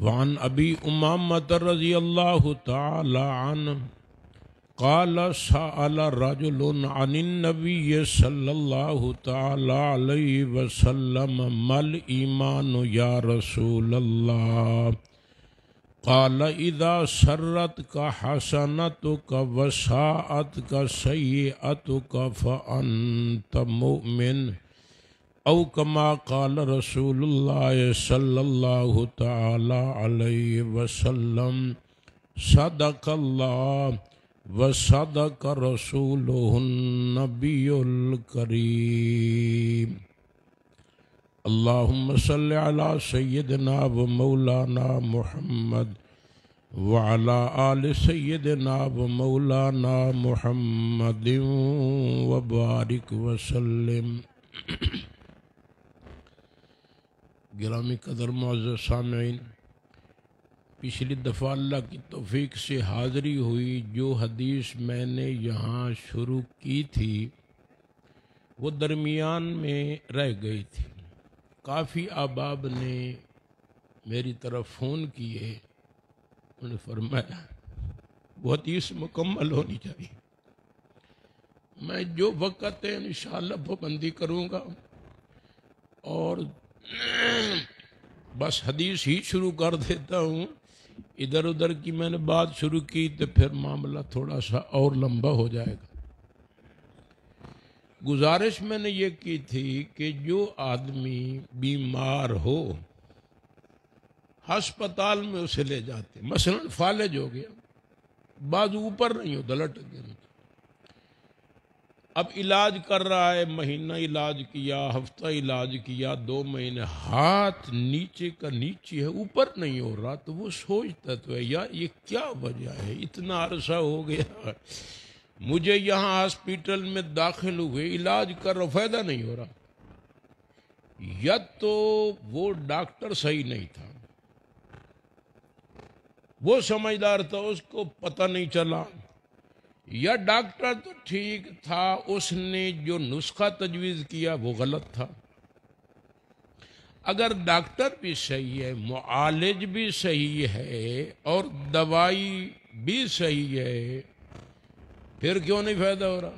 وعن ابی امامۃ رضی اللہ تعالی عنہ قال سأل رجل عن النبي صلى الله تعالى عليه وسلم ما الإيمان يا رسول الله قال إذا سرتك حسنتك وساءتك سيئتك فأنت مؤمن أو كما قال رسول الله صلى الله تعالى عليه وسلم صدق الله وصدق رسوله النبي الكريم اللهم صل على سيدنا ومولانا محمد وعلى آل سيدنا ومولانا محمد وبارك وسلم گرامی قدر معزز سامعین، پچھلی دفعہ اللہ کی توفیق سے حاضری ہوئی۔ جو حدیث میں نے یہاں شروع کی تھی وہ درمیان میں رہ گئی تھی۔ کافی احباب نے میری طرف فون کیے، انہوں نے فرمایا وہ حدیث مکمل ہونی چاہیے۔ میں جو وقت ہے انشاءاللہ پابندی کروں گا، اور بس حدیث ہی شروع کر دیتا ہوں۔ ادھر ادھر کی میں نے بات شروع کی تو پھر معاملہ تھوڑا سا اور لمبا ہو جائے گا۔ گزارش میں نے یہ کی تھی کہ جو آدمی بیمار ہو ہسپتال میں اسے لے جاتے، مثلا فالج ہو گیا، بازو اوپر نہیں ہوتا، لٹک گیا، اب علاج کر رہا ہے، مہینہ علاج کیا، ہفتہ علاج کیا، 2 مہینے، ہاتھ نیچے کا نیچے ہے، اوپر نہیں ہو رہا، تو وہ سوچتا تو ہے یار یہ کیا وجہ ہے، اتنا عرصہ ہو گیا مجھے یہاں ہاسپیٹل میں داخل ہوئے، علاج کر رہا، فائدہ نہیں ہو رہا۔ یا تو وہ ڈاکٹر صحیح نہیں تھا، وہ سمجھدار تھا، اس کو پتہ نہیں چلا، یا ڈاکٹر تو ٹھیک تھا، اس نے جو نسخہ تجویز کیا وہ غلط تھا۔ اگر ڈاکٹر بھی صحیح ہے، معالج بھی صحیح ہے، اور دوائی بھی صحیح ہے، پھر کیوں نہیں فائدہ ہو رہا؟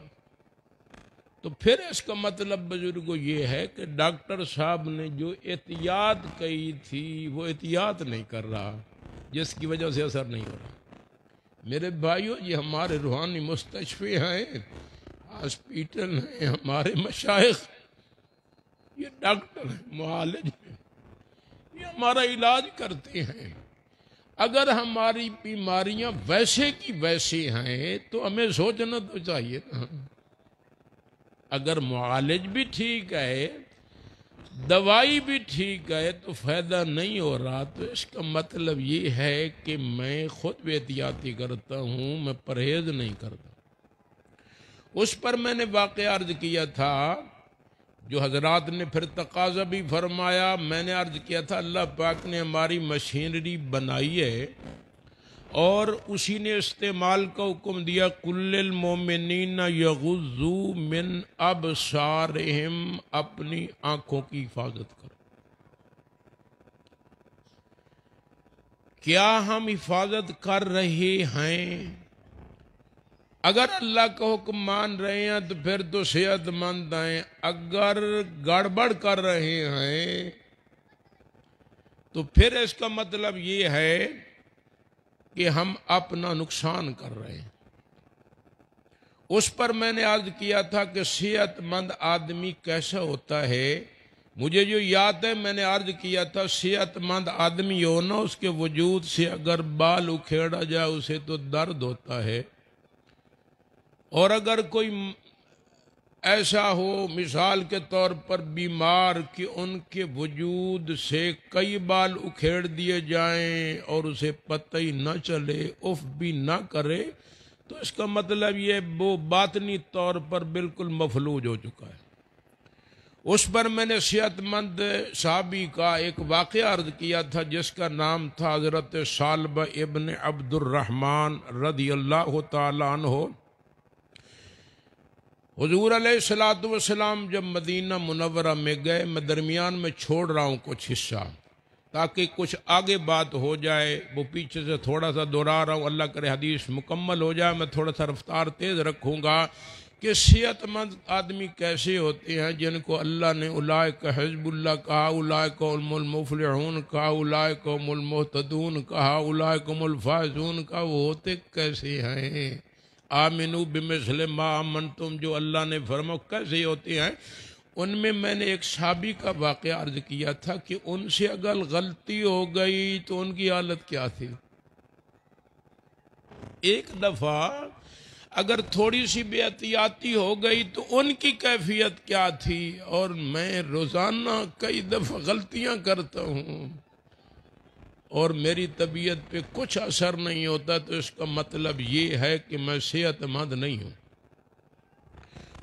تو پھر اس کا مطلب بزرگوں یہ ہے کہ ڈاکٹر صاحب نے جو احتیاط کی تھی وہ احتیاط نہیں کر رہا، جس کی وجہ سے اثر نہیں ہو رہا۔ میرے بھائیو، یہ ہمارے روحانی مستشفے ہیں، ہاسپیٹل ہیں، ہمارے مشائخ، یہ ڈاکٹر ہیں، معالج ہیں، یہ ہمارا علاج کرتے ہیں۔ اگر ہماری بیماریاں ویسے کی ویسے ہیں تو ہمیں سوچنا تو چاہیے نا۔ اگر معالج بھی ٹھیک ہے، دوائی بھی ٹھیک ہے، تو فائدہ نہیں ہو رہا، تو اس کا مطلب یہ ہے کہ میں خود بھی احتیاطی کرتا ہوں، میں پرہیز نہیں کرتا۔ اس پر میں نے واقعہ عرض کیا تھا، جو حضرات نے پھر تقاضا بھی فرمایا۔ میں نے عرض کیا تھا اللہ پاک نے ہماری مشینری بنائی ہے، اور اسی نے استعمال کا حکم دیا کل المومنین یغضوا من ابصارہم، اپنی آنکھوں کی حفاظت کرو۔ کیا ہم حفاظت کر رہے ہیں؟ اگر اللہ کا حکم مان رہے ہیں تو پھر تو صحت مند ہیں، اگر گڑبڑ کر رہے ہیں تو پھر اس کا مطلب یہ ہے کہ ہم اپنا نقصان کر رہے ہیں۔ اس پر میں نے عرض کیا تھا کہ صحت مند آدمی کیسا ہوتا ہے، مجھے جو یاد ہے میں نے عرض کیا تھا صحت مند آدمی ہو نا، اس کے وجود سے اگر بال اکھیڑا جائے اسے تو درد ہوتا ہے، اور اگر کوئی ایسا ہو مثال کے طور پر بیمار کہ ان کے وجود سے کئی بال اکھیڑ دیے جائیں اور اسے پتہ ہی نہ چلے، اف بھی نہ کرے، تو اس کا مطلب یہ وہ باطنی طور پر بالکل مفلوج ہو چکا ہے۔ اس پر میں نے صحت مند صحابی کا ایک واقعہ عرض کیا تھا جس کا نام تھا حضرت ثعلبہ ابن عبد الرحمن رضی اللہ تعالی عنہ۔ حضور علیہ الصلوۃ والسلام جب مدینہ منورہ میں گئے، میں درمیان میں چھوڑ رہا ہوں کچھ حصہ تاکہ کچھ آگے بات ہو جائے، وہ پیچھے سے تھوڑا سا دہرا رہا ہوں، اللہ کرے حدیث مکمل ہو جائے، میں تھوڑا سا رفتار تیز رکھوں گا کہ صحت مند آدمی کیسے ہوتے ہیں جن کو اللہ نے اولئک حزب اللہ کہا، اولئک هم المفلحون کہا، اولئک هم المہتدون کہا، اولئک هم الفائزون کہا، وہ ہوتے کیسے ہیں؟ آمنو بمثل ما آمنتم، جو اللہ نے فرمایا کیسے ہوتے ہیں۔ ان میں نے ایک صحابی کا واقعہ عرض کیا تھا کہ ان سے اگر غلطی ہو گئی تو ان کی حالت کیا تھی۔ ایک دفعہ اگر تھوڑی سی بے احتیاطی ہو گئی تو ان کی کیفیت کیا تھی، اور میں روزانہ کئی دفعہ غلطیاں کرتا ہوں اور میری طبیعت پہ کچھ اثر نہیں ہوتا، تو اس کا مطلب یہ ہے کہ میں صحت مند نہیں ہوں۔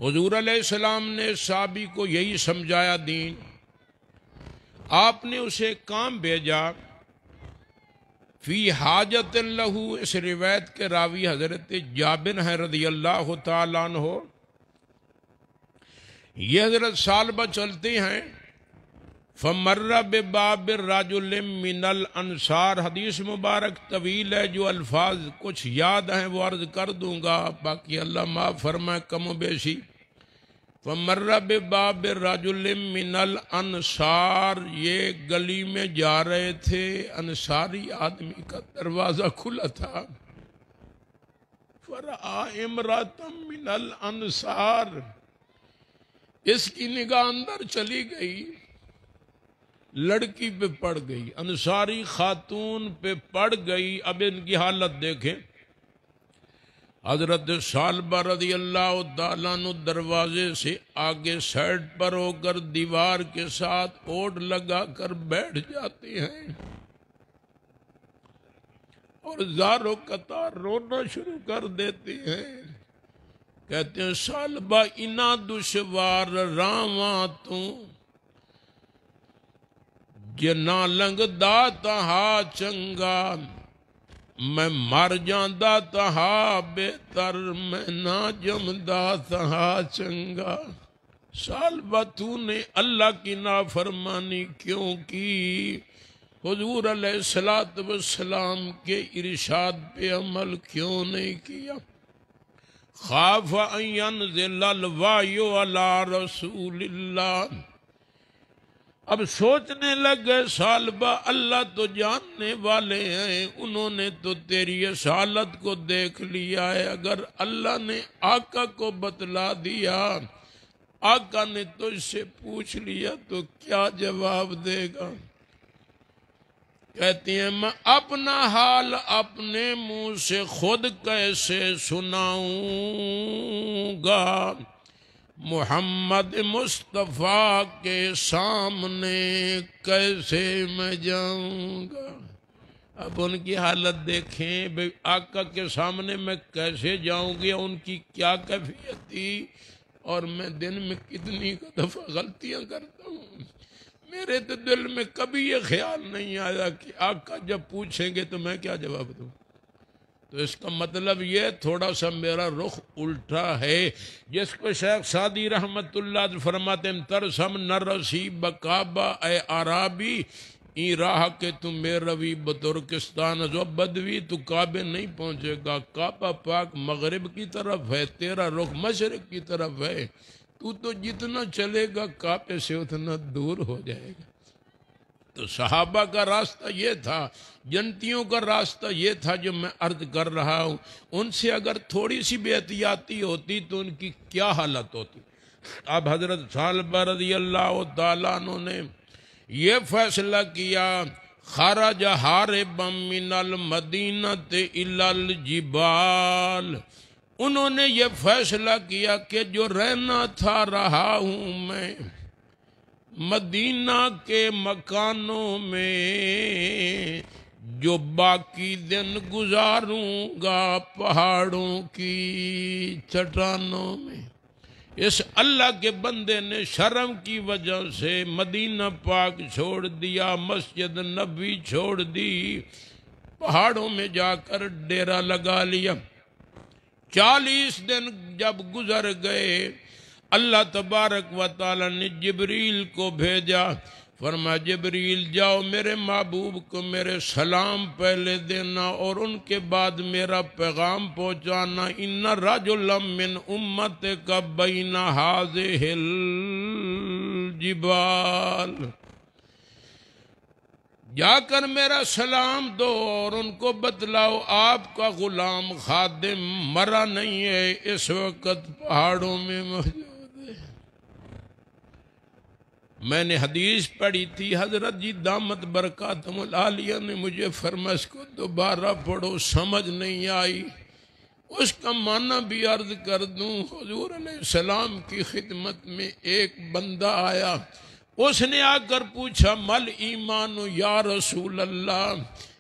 حضور علیہ السلام نے صحابی کو یہی سمجھایا دین، آپ نے اسے کام بھیجا فی حاجت لہ، اس روایت کے راوی حضرت جابر ہیں رضی اللہ تعالیٰ عنہ۔ یہ حضرت ثعلبہ چلتے ہیں، فمر بباب الرجل من الانصار، حدیث مبارک طویل ہے، جو الفاظ کچھ یاد ہیں وہ عرض کر دوں گا، باقی اللہ معاف فرمائے کم و بیشی۔ فمر بباب الرجل من الانصار، یہ گلی میں جا رہے تھے، انصاری آدمی کا دروازہ کھلا تھا، فرآ امرأۃ من الانصار، اس کی نگاہ اندر چلی گئی، لڑکی پہ پڑ گئی، انصاری خاتون پہ پڑ گئی۔ اب ان کی حالت دیکھیں، حضرت ثعلبہ رضی اللہ تعالیٰ عنہ دروازے سے آگے سائڈ پر ہو کر دیوار کے ساتھ اوٹ لگا کر بیٹھ جاتے ہیں اور زار و قطار رونا شروع کر دیتے ہیں۔ کہتے ہیں ثعلبہ انا دشوار راواں تو جنا لنگ دا تہا چنگا، میں مر جاندہ تہا بہتر، میں نہ جمدا تہا چنگا۔ ثعلبہ تو نے اللہ کی نافرمانی کیوں کی؟ حضور علیہ السلام کے ارشاد پہ عمل کیوں نہیں کیا؟ خاف ان ینزل الوحی علی رسول اللہ، اب سوچنے لگے ثعلبہ اللہ تو جاننے والے ہیں، انہوں نے تو تیری اس حالت کو دیکھ لیا ہے، اگر اللہ نے آقا کو بتلا دیا، آقا نے تجھ سے پوچھ لیا تو کیا جواب دے گا؟ کہتی ہیں میں اپنا حال اپنے منہ سے خود کیسے سناؤں گا، محمد مصطفیٰ کے سامنے کیسے میں جاؤں گا؟ اب ان کی حالت دیکھیں، بھئی آقا کے سامنے میں کیسے جاؤں گی، ان کی کیا کیفیت تھی، اور میں دن میں کتنی دفعہ غلطیاں کرتا ہوں۔ میرے تو دل میں کبھی یہ خیال نہیں آیا کہ آقا جب پوچھیں گے تو میں کیا جواب دوں۔ تو اس کا مطلب یہ تھوڑا سا میرا رخ الٹا ہے، جس کو شیخ سعدی رحمت اللہ علیہ فرماتے ہیں ترسم نہ رسی بکعبہ اے عرابی، این راہ کہ تم میں روی بترکستان جو بدوی، تو کعبے نہیں پہنچے گا، کعبہ پاک مغرب کی طرف ہے، تیرا رخ مشرق کی طرف ہے، تو جتنا چلے گا کعبے سے اتنا دور ہو جائے گا۔ تو صحابہ کا راستہ یہ تھا، جنتیوں کا راستہ یہ تھا جو میں عرض کر رہا ہوں۔ ان سے اگر تھوڑی سی بے احتیاطی ہوتی تو ان کی کیا حالت ہوتی۔ اب حضرت ثعلبہ رضی اللہ تعالیٰ عنہ نے یہ فیصلہ کیا، خرج حاربا من المدینۃ الی الجبال، انہوں نے یہ فیصلہ کیا کہ جو رہنا تھا رہا ہوں میں مدینہ کے مکانوں میں، جو باقی دن گزاروں گا پہاڑوں کی چٹانوں میں۔ اس اللہ کے بندے نے شرم کی وجہ سے مدینہ پاک چھوڑ دیا، مسجد نبوی چھوڑ دی، پہاڑوں میں جا کر ڈیرا لگا لیا۔ 40 دن جب گزر گئے، اللہ تبارک و تعالی نے جبریل کو بھیجا، فرمایا جبریل جاؤ میرے محبوب کو میرے سلام پہلے دینا اور ان کے بعد میرا پیغام پہنچانا، ان رجلا من امتک بین ہذہ الجبال، جا کر میرا سلام دو اور ان کو بتلاؤ آپ کا غلام خادم مرا نہیں ہے، اس وقت پہاڑوں میں موجود ہے۔ میں نے حدیث پڑھی تھی، حضرت جی دامت برکاتہم العالیہ نے مجھے فرمایا اس کو دوبارہ پڑھو، سمجھ نہیں آئی، اس کا معنی بھی عرض کر دوں۔ حضور علیہ السلام کی خدمت میں ایک بندہ آیا، اس نے آ کر پوچھا مل ایمان یا رسول اللہ،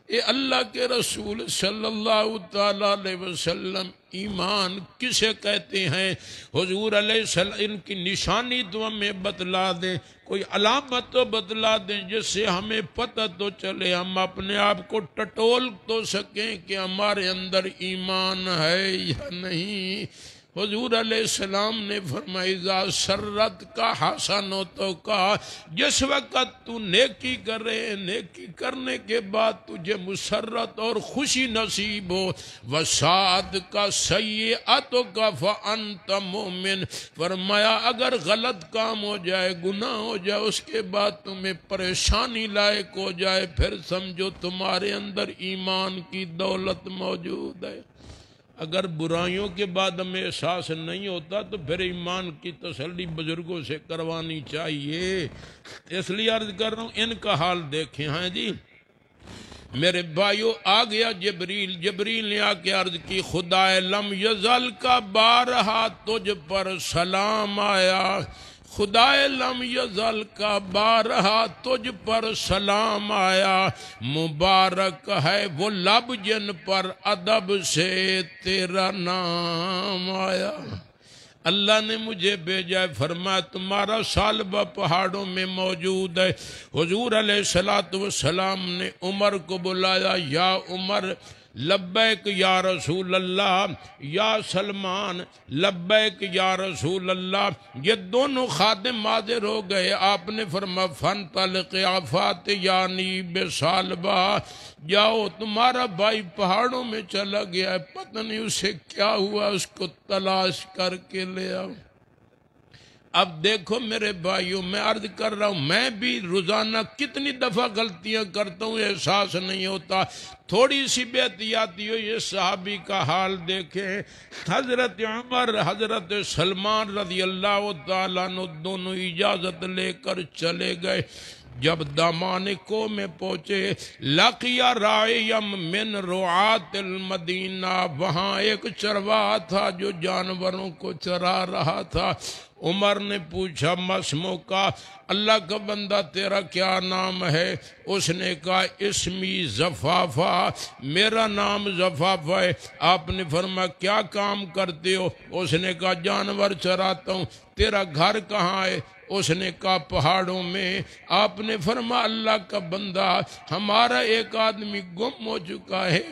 اے اللہ کے رسول صلی اللہ تعالیٰ علیہ وسلم، ایمان کسے کہتے ہیں؟ حضور علیہ السلام ان کی نشانی تو ہمیں بتلا دیں، کوئی علامت تو بتلا دیں جس سے ہمیں پتہ تو چلے، ہم اپنے آپ کو ٹٹول تو سکیں کہ ہمارے اندر ایمان ہے یا نہیں۔ حضور علیہ السلام نے فرمایا اذا سرت کا حسنتو کا، جس وقت تو نیکی کرے، نیکی کرنے کے بعد تجھے مسرت اور خوشی نصیب ہو، وسعت کا سیئتو کا فانت مومن، فرمایا اگر غلط کام ہو جائے، گناہ ہو جائے، اس کے بعد تمہیں پریشانی لائق ہو جائے، پھر سمجھو تمہارے اندر ایمان کی دولت موجود ہے۔ اگر برائیوں کے بعد ہمیں احساس نہیں ہوتا تو پھر ایمان کی تسلی بزرگوں سے کروانی چاہیے۔ اس لیے عرض کر رہا ہوں ان کا حال دیکھیں۔ ہاں جی میرے بھائیو، آ گیا جبریل، جبریل نے آ کے عرض کی خدائے لم یزل کا بارہا تجھ پر سلام آیا، خدائے لم یزل کا بارہا تجھ پر سلام آیا، مبارک ہے وہ لب جن پر ادب سے تیرا نام آیا۔ اللہ نے مجھے بھیجا ہے، فرمایا تمہارا ثعلبہ پہاڑوں میں موجود ہے۔ حضور علیہ السلام نے عمر کو بلایا، یا عمر لبیک یا رسول اللہ، یا سلمان لبیک یا رسول اللہ۔ یہ دونوں خادم حاضر ہو گئے، آپ نے فرمایا فانطلق آفات یعنی بثعلبہ، جاؤ تمہارا بھائی پہاڑوں میں چلا گیا ہے، پتہ نہیں اسے کیا ہوا، اس کو تلاش کر کے لے آؤ۔ اب دیکھو میرے بھائیوں، میں عرض کر رہا ہوں میں بھی روزانہ کتنی دفعہ غلطیاں کرتا ہوں، احساس نہیں ہوتا، تھوڑی سی بے احتیاطی ہو۔ یہ صحابی کا حال دیکھیں، حضرت عمر حضرت سلمان رضی اللہ تعالیٰ عنہ دونوں اجازت لے کر چلے گئے۔ جب دامانکو میں پہنچے، لقیا راعیم من رعات المدینہ، وہاں ایک چرواہا تھا جو جانوروں کو چرا رہا تھا۔ عمر نے پوچھا مسمو کا، اللہ کا بندہ تیرا کیا نام ہے؟ اس نے کہا اسمی زفافہ، میرا نام زفافہ ہے۔ آپ نے فرمایا کیا کام کرتے ہو؟ اس نے کہا جانور چراتا ہوں۔ تیرا گھر کہاں ہے؟ اس نے کہا پہاڑوں میں۔ آپ نے فرمایا اللہ کا بندہ، ہمارا ایک آدمی گم ہو چکا ہے،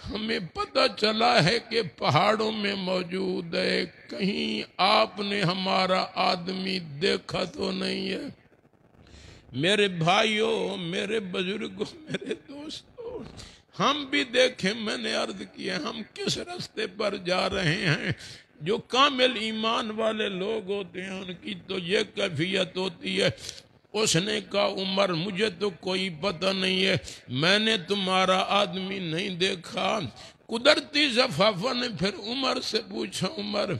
ہمیں پتہ چلا ہے کہ پہاڑوں میں موجود ہے، کہیں آپ نے ہمارا آدمی دیکھا تو نہیں ہے؟ میرے بھائیوں، میرے بزرگوں، میرے دوستوں، ہم بھی دیکھیں، میں نے عرض کیا ہم کس راستے پر جا رہے ہیں۔ جو کامل ایمان والے لوگ ہوتے ہیں ان کی تو یہ کیفیت ہوتی ہے۔ اس نے کہا عمر مجھے تو کوئی پتہ نہیں ہے، میں نے تمہارا آدمی نہیں دیکھا۔ قدرتی زفافہ نے پھر عمر سے پوچھا عمر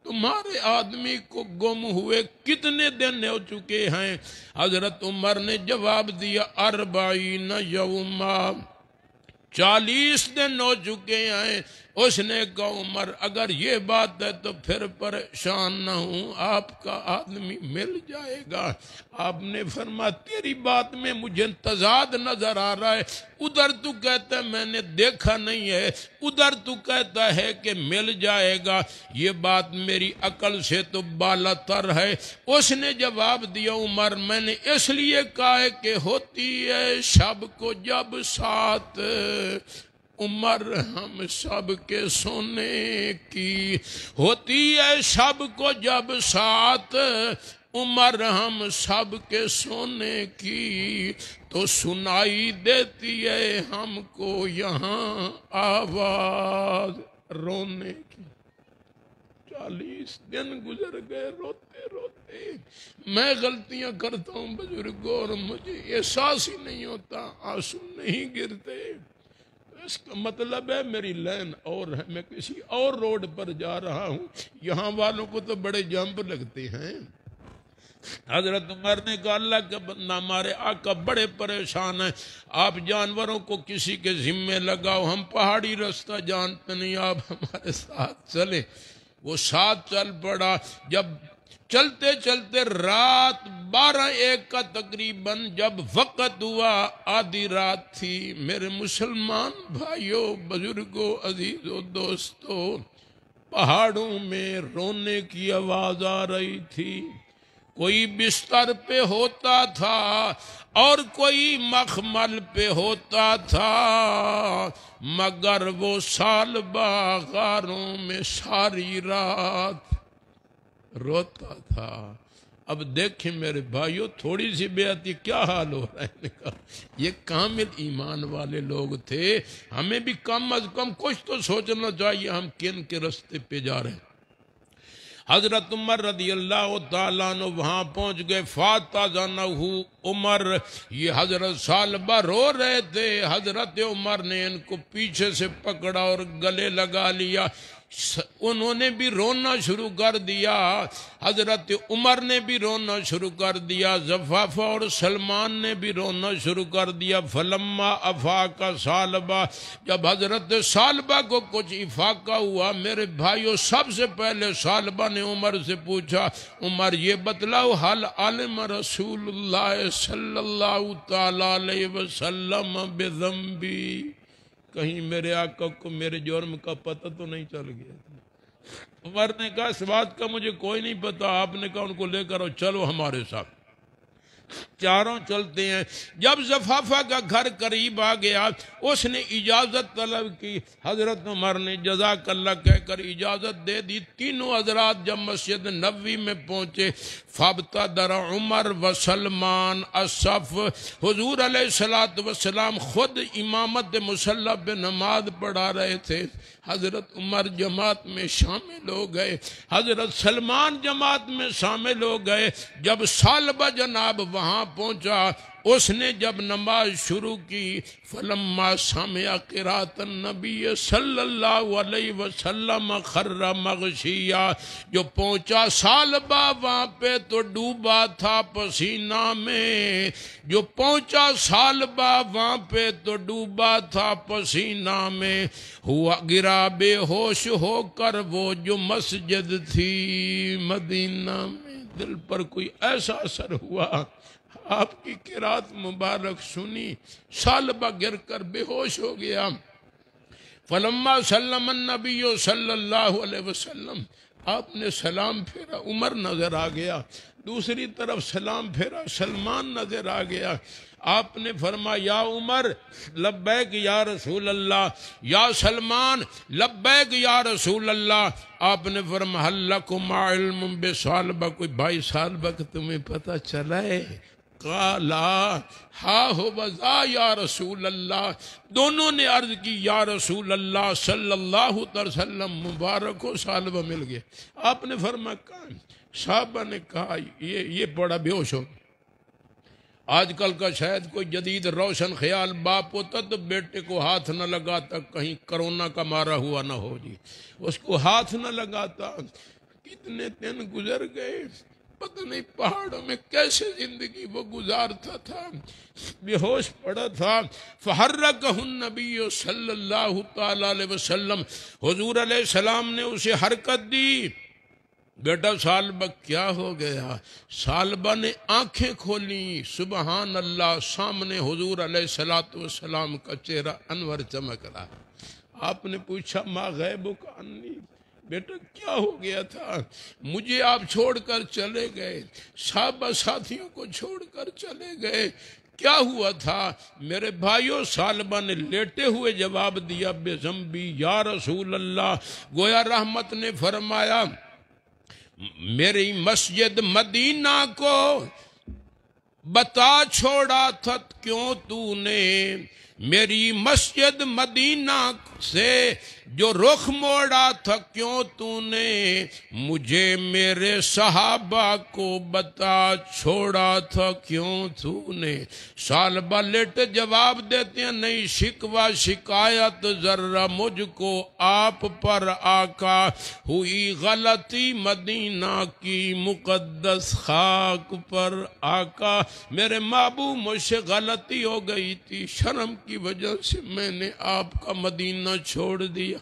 تمہارے آدمی کو گم ہوئے کتنے دن ہو چکے ہیں؟ حضرت عمر نے جواب دیا 40 یوما، 40 دن ہو چکے ہیں۔ اس نے کہا عمر اگر یہ بات ہے تو پھر پریشان نہ ہوں، آپ کا آدمی مل جائے گا۔ آپ نے فرمایا تیری بات میں مجھے تضاد نظر آ رہا ہے، ادھر تو کہتا ہے میں نے دیکھا نہیں ہے، ادھر تو کہتا ہے کہ مل جائے گا، یہ بات میری عقل سے تو بالا تر ہے۔ اس نے جواب دیا عمر میں نے اس لیے کہا ہے کہ ہوتی ہے شب کو جب ساتھ، عمر ہم سب کے سونے کی، ہوتی ہے شب کو جب ساتھ، عمر ہم سب کے سونے کی، تو سنائی دیتی ہے ہم کو یہاں آواز رونے کی۔ 40 دن گزر گئے روتے روتے۔ میں غلطیاں کرتا ہوں بزرگوں اور مجھے احساس ہی نہیں ہوتا، آنسو نہیں گرتے۔ اس کا مطلب ہے میری لین اور ہے، میں کسی اور روڈ پر جا رہا ہوں۔ یہاں والوں کو تو بڑے جمپ لگتے ہیں۔ حضرت عمر نے کہا اللہ کا بندہ ہمارے آقا بڑے پریشان ہیں، آپ جانوروں کو کسی کے ذمے لگاؤ، ہم پہاڑی راستہ جانتے نہیں، آپ ہمارے ساتھ چلیں۔ وہ ساتھ چل پڑا۔ جب چلتے چلتے رات 12-1 کا تقریباً جب وقت ہوا، آدھی رات تھی، میرے مسلمان بھائیوں، بزرگوں، عزیزوں، دوستوں، پہاڑوں میں رونے کی آواز آ رہی تھی۔ کوئی بستر پہ ہوتا تھا اور کوئی مخمل پہ ہوتا تھا، مگر وہ سالبہ غاروں میں ساری رات روتا تھا۔ اب دیکھیں میرے بھائیوں، تھوڑی سی بیعتی کیا حال ہو رہا ہے۔ یہ کامل ایمان والے لوگ تھے، ہمیں بھی کم از کم کچھ تو سوچنا چاہیے ہم کن کے راستے پہ جا رہے ہیں۔ حضرت عمر رضی اللہ تعالیٰ عنہ وہاں پہنچ گئے۔ فاتذنہ عمر، یہ حضرت سالبہ رو رہے تھے، حضرت عمر نے ان کو پیچھے سے پکڑا اور گلے لگا لیا، انہوں نے بھی رونا شروع کر دیا، حضرت عمر نے بھی رونا شروع کر دیا، زفافہ اور سلمان نے بھی رونا شروع کر دیا۔ فلما افاق سالبہ، جب حضرت سالبہ کو کچھ افاقہ ہوا، میرے بھائیوں سب سے پہلے سالبہ نے عمر سے پوچھا عمر یہ بتلاؤ حل علم رسول اللہ صلی اللہ تعالی علیہ وسلم بذنبی، کہیں میرے آقا کو میرے جرم کا پتہ تو نہیں چل گیا؟ عمر نے کہا اس بات کا مجھے کوئی نہیں پتا۔ آپ نے کہا ان کو لے کر چلو ہمارے ساتھ۔ چاروں چلتے ہیں۔ جب زفافہ کا گھر قریب آ گیا، اس نے اجازت طلب کی، حضرت عمر نے جزاک اللہ کہہ کر اجازت دے دی۔ تینوں حضرات جب مسجد نبوی میں پہنچے، فابتدر عمر و سلمان الصف، حضور علیہ السلام خود امامت مصلی پہ نماز پڑھا رہے تھے، حضرت عمر جماعت میں شامل ہو گئے، حضرت سلمان جماعت میں شامل ہو گئے۔ جب سالبہ جناب وہاں پہنچا، اس نے جب نماز شروع کی، فلما سمع قراءۃ النبی صلی اللہ علیہ وسلم خر مغشیہ، جو پہنچا سالبہ وہاں پہ تو ڈوبا تھا پسینہ میں، جو پہنچا سالبہ وہاں پہ تو ڈوبا تھا پسینہ میں، ہوا گرا بے ہوش ہو کر وہ جو مسجد تھی مدینہ میں۔ دل پر کوئی ایسا اثر ہوا، آپ کی قرات مبارک سنی، سالبہ گر کر بے ہوش ہو گیا۔ فلما سلم النبی صلی اللہ علیہ وسلم، آپ نے سلام پھیرا، عمر نظر آ گیا، دوسری طرف سلام پھیرا، سلمان نظر آ گیا۔ آپ نے فرمایا یا عمر لبیک یا رسول اللہ، یا سلمان لبیک یا رسول اللہ۔ آپ نے فرمایا هل لکم علم بثعلبہ، کوئی بھائی ثعلبہ کا تمہیں پتہ چلا ہے؟ قالا ہا ہو بذا یا رسول اللہ، دونوں نے عرض کی یا رسول اللہ صلی اللہ علیہ وسلم، مبارک ہو ثعلبہ مل گئے۔ آپ نے فرمایا کہاں؟ صحابہ نے کہا یہ بڑا بے ہوش ہو۔ آج کل کا شاید کوئی جدید روشن خیال باپ ہوتا تو بیٹے کو ہاتھ نہ لگاتا، کہیں کرونا کا مارا ہوا نہ ہو جی، اس کو ہاتھ نہ لگاتا۔ کتنے دن گزر گئے، پتہ نہیں پہاڑوں میں کیسے زندگی وہ گزارتا تھا، بے ہوش پڑا تھا۔ فحرکہ النبی صلی اللہ تعالی علیہ وسلم، حضور علیہ السلام نے اسے حرکت دی۔ بیٹا ثعلبہ کیا ہو گیا؟ ثعلبہ نے آنکھیں کھولیں، سبحان اللہ، سامنے حضور علیہ السلام کا چہرہ انور چمک رہا۔ آپ نے پوچھا ما غیبک عنی، بیٹا کیا ہو گیا تھا؟ مجھے آپ چھوڑ کر چلے گئے، صحابہ ساتھیوں کو چھوڑ کر چلے گئے، کیا ہوا تھا؟ میرے بھائیوں، ثعلبہ نے لیٹے ہوئے جواب دیا بے ذنبی یا رسول اللہ۔ گویا رحمت نے فرمایا میری مسجد مدینہ کو بتا چھوڑا تھا کیوں تو نے، میری مسجد مدینہ سے جو رخ موڑا تھا کیوں تو نے، مجھے میرے صحابہ کو بتا چھوڑا تھا کیوں تو نے۔ ثعلبہ لیٹ جواب دیتے ہیں نہیں شکوہ شکایت ذرہ مجھ کو آپ پر آقا، ہوئی غلطی مدینہ کی مقدس خاک پر آقا، میرے محبوب مجھ سے غلطی ہو گئی تھی، شرم کی وجہ سے میں نے آپ کا مدینہ چھوڑ دیا۔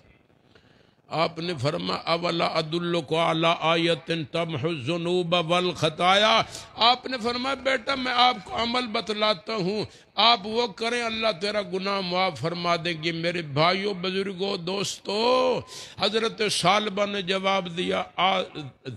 آپ نے فرمایا اولا ادلک علی آیت تمحو الذنوب والخطایا، آپ نے فرمایا بیٹا میں آپ کو عمل بتلاتا ہوں، آپ وہ کریں اللہ تیرا گناہ معاف فرما دیں گے۔ میرے بھائیوں، بزرگوں، دوستو، حضرت ثعلبہ نے جواب دیا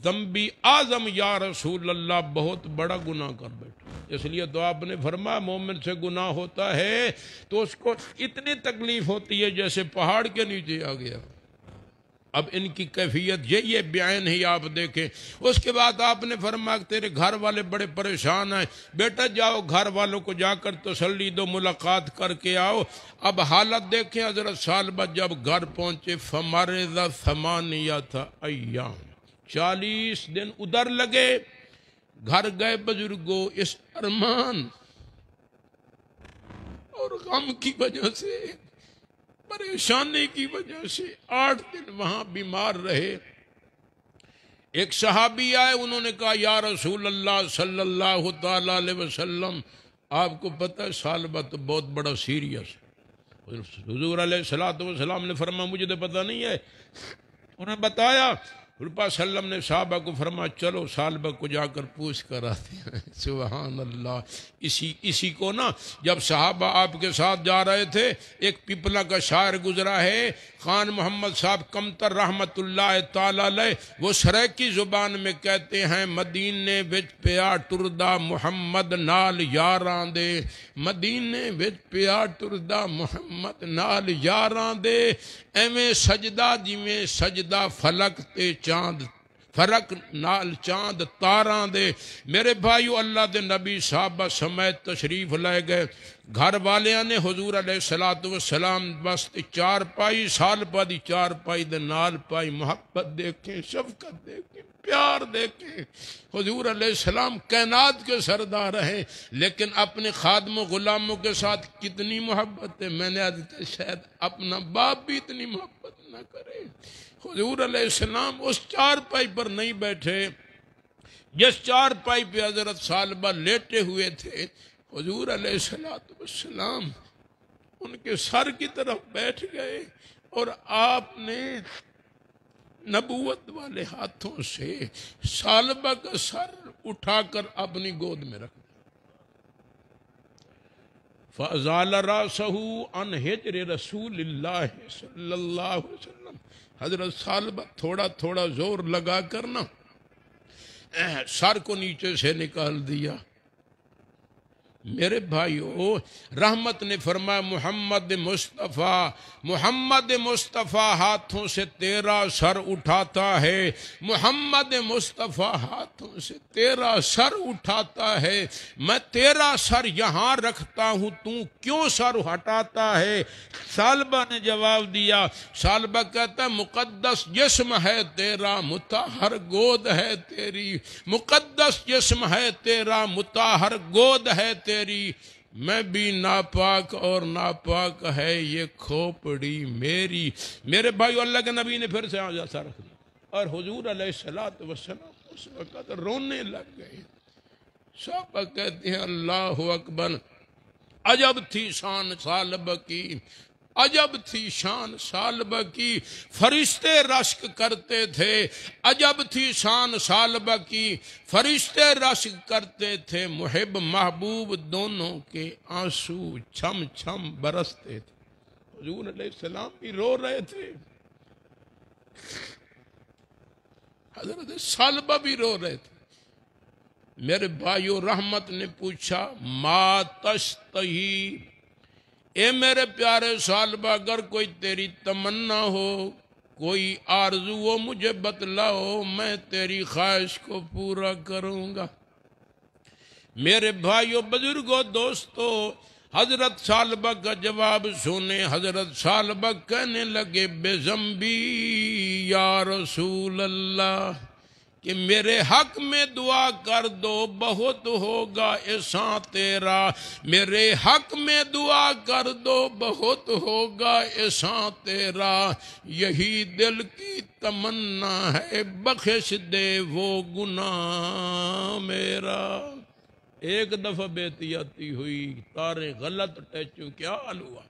ذنبی اعظم یا رسول اللہ، بہت بڑا گناہ کر بیٹھا۔ اس لیے تو آپ نے فرمایا مومن سے گناہ ہوتا ہے تو اس کو اتنی تکلیف ہوتی ہے جیسے پہاڑ کے نیچے آ گیا۔ اب ان کی کیفیت یہ بیان ہی آپ دیکھیں۔ اس کے بعد آپ نے فرمایا کہ تیرے گھر والے بڑے پریشان ہیں، بیٹا جاؤ گھر والوں کو جا کر تسلی دو، ملاقات کر کے آؤ۔ اب حالت دیکھیں، حضرت ثعلبہ جب گھر پہنچے فمرض 8 ایام، 40 دن ادھر لگے۔ گھر گئے بزرگوں، اس ارمان اور غم کی وجہ سے، پریشانی کی وجہ سے 8 دن وہاں بیمار رہے۔ ایک صحابی آئے، انہوں نے کہا یا رسول اللہ صلی اللہ تعالی علیہ وسلم، آپ کو پتہ ہے ثعلبہ تو بہت بڑا سیریس ہے۔ حضور علیہ السلام نے فرمایا مجھے تو پتہ نہیں ہے۔ انہوں نے بتایا، حضور صلی اللہ علیہ وسلم نے صحابہ کو فرمایا چلو ثعلبہ کو جا کر پوچھ کر آتے ہیں۔ سبحان اللہ، اسی کو نا جب صحابہ آپ کے ساتھ جا رہے تھے، ایک پیپلا کا شاعر گزرا ہے خان محمد صاحب کمتر رحمت اللہ تعالی علیہ، وہ سریکی زبان میں کہتے ہیں مدینے وچ پیا ٹردا محمد نال یاراں دے، مدینے وچ پیا ٹردا محمد نال یاراں دے، ایویں سجدہ جویں سجدہ فلک تے چاند، فرق نال چاند تاراں دے۔ میرے بھائیو، اللہ دے نبی صحابہ سمیت تشریف لے گئے۔ گھر والیاں نے حضور علیہ السلام واسطے چارپائی، ثعلبہ دی چارپائی دے نال پائی، محبت دیکھیں، شفقت دیکھیں، پیار دیکھیں۔ حضور علیہ السلام کائنات کے سردار ہیں، لیکن اپنے خادم و غلاموں کے ساتھ کتنی محبت ہے، میں نے شاید اپنا باپ بھی اتنی محبت نہ کرے۔ حضور علیہ السلام اس چارپائی پر نہیں بیٹھے جس چارپائی پہ حضرت ثعلبہ لیٹے ہوئے تھے، حضور علیہ السلام ان کے سر کی طرف بیٹھ گئے اور آپ نے نبوت والے ہاتھوں سے ثعلبہ کا سر اٹھا کر اپنی گود میں رکھ دیا۔ فَأَزَالَ رَأْسَهُ عَنْ حِجْرِ رَسُولِ اللَّهِ صلی اللہ علیہ وسلم۔ حضرت ثعلبہ تھوڑا تھوڑا زور لگا کر نا سر کو نیچے سے نکال دیا۔ میرے بھائیو، رحمت نے فرمایا محمد مصطفیٰ ہاتھوں سے تیرا سر اٹھاتا ہے، محمد مصطفیٰ ہاتھوں سے تیرا سر اٹھاتا ہے، میں تیرا سر یہاں رکھتا ہوں، تو کیوں سر ہٹاتا ہے؟ ثعلبہ نے جواب دیا، ثعلبہ کہتا ہے مقدس جسم ہے تیرا، مطہر گود ہے تیری، مقدس جسم ہے تیرا، مطہر گود ہے تیری، میں بھی ناپاک اور ناپاک ہے یہ کھوپڑی میری۔ میرے بھائیو، اللہ کے نبی نے پھر سے ایسا رکھ دیا اور حضور علیہ السلام اس وقت رونے لگ گئے۔ صحابہ کہتے ہیں اللہ اکبر، عجب تھی شان ثعلبہ کی، عجب تھی شان ثعلبہ کی، فرشتے رشک کرتے تھے، عجب تھی شان ثعلبہ کی، فرشتے رشک کرتے تھے، محب محبوب دونوں کے آنسو چھم چھم برستے تھے۔ حضور علیہ السلام بھی رو رہے تھے، حضرت ثعلبہ بھی رو رہے تھے۔ میرے بھائیو، رحمت نے پوچھا ما تشتہی، اے میرے پیارے ثعلبہ، اگر کوئی تیری تمنا ہو، کوئی آرزو ہو، مجھے بتلاؤ، میں تیری خواہش کو پورا کروں گا۔ میرے بھائیو، بزرگوں، دوستو، حضرت ثعلبہ کا جواب سنے۔ حضرت ثعلبہ کہنے لگے بے ذنبی یا رسول اللہ، کہ میرے حق میں دعا کر دو، بہت ہوگا احسان تیرا، میرے حق میں دعا کر دو، بہت ہوگا احسان تیرا، یہی دل کی تمنا ہے، بخش دے وہ گناہ میرا۔ ایک دفعہ بے احتیاطی ہوئی، تارے غلط ٹچو، کیا حال ہوا؟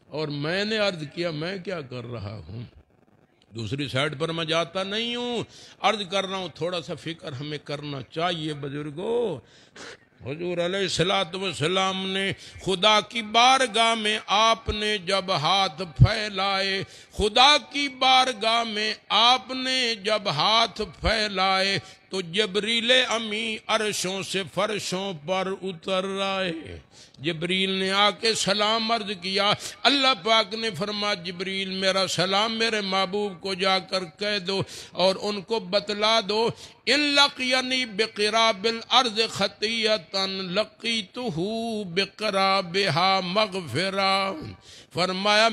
اور میں نے عرض کیا میں کیا کر رہا ہوں، دوسری سائڈ پر میں جاتا نہیں ہوں، عرض کر رہا ہوں تھوڑا سا فکر ہمیں کرنا چاہیے۔ بزرگوں، حضور علیہ السلام نے خدا کی بارگاہ میں آپ نے جب ہاتھ پھیلائے، خدا کی بارگاہ میں آپ نے جب ہاتھ پھیلائے تو جبریل امی عرشوں سے فرشوں پر اتر آئے۔ جبریل نے آ کے سلام عرض کیا، اللہ پاک نے فرمایا جبریل میرا سلام میرے محبوب کو جا کر کہہ دو اور ان کو بتلا دو، ان لقینی بقراب الارض خطیئتا لقیتہ بقرابہا مغفرہ۔ فرمایا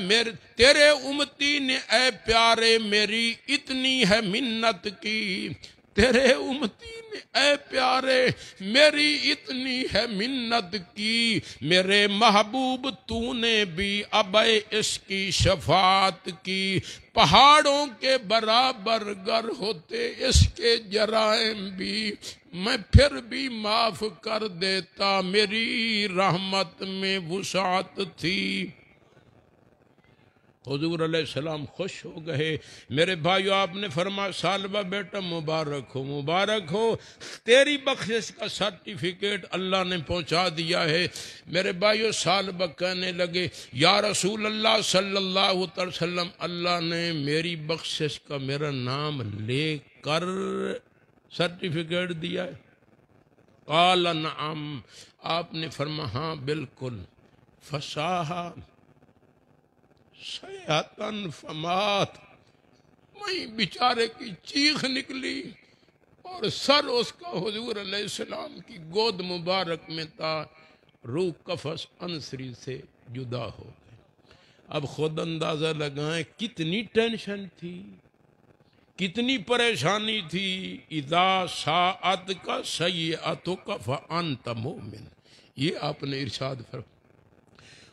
تیرے امتی نے اے پیارے میری اتنی ہے منت کی، تیرے امتی نے اے پیارے میری اتنی ہے منت کی، میرے محبوب تو نے بھی ابے اس کی شفاعت کی، پہاڑوں کے برابر گر ہوتے اس کے جرائم بھی میں پھر بھی معاف کر دیتا، میری رحمت میں وسعت تھی۔ حضور علیہ السلام خوش ہو گئے۔ میرے بھائیو، آپ نے فرمایا ثعلبہ بیٹا مبارک ہو، مبارک ہو، تیری بخشش کا سرٹیفکیٹ اللہ نے پہنچا دیا ہے۔ میرے بھائیو، ثعلبہ کہنے لگے یا رسول اللہ صلی اللہ علیہ وسلم، اللہ نے میری بخشش کا میرا نام لے کر سرٹیفکیٹ دیا ہے؟ قال نعم، آپ نے فرمایا ہاں بالکل۔ فصاحا سیحتن فمات، وہیں بیچارے کی چیخ نکلی اور سر اس کا حضور علیہ السلام کی گود مبارک میں تھا، روح قفس انصری سے جدا ہو گئے۔ اب خود اندازہ لگائیں کتنی ٹینشن تھی، کتنی پریشانی تھی۔ اذا ساعت کا سیئتک فانت مومن، یہ آپ نے ارشاد فرمایا۔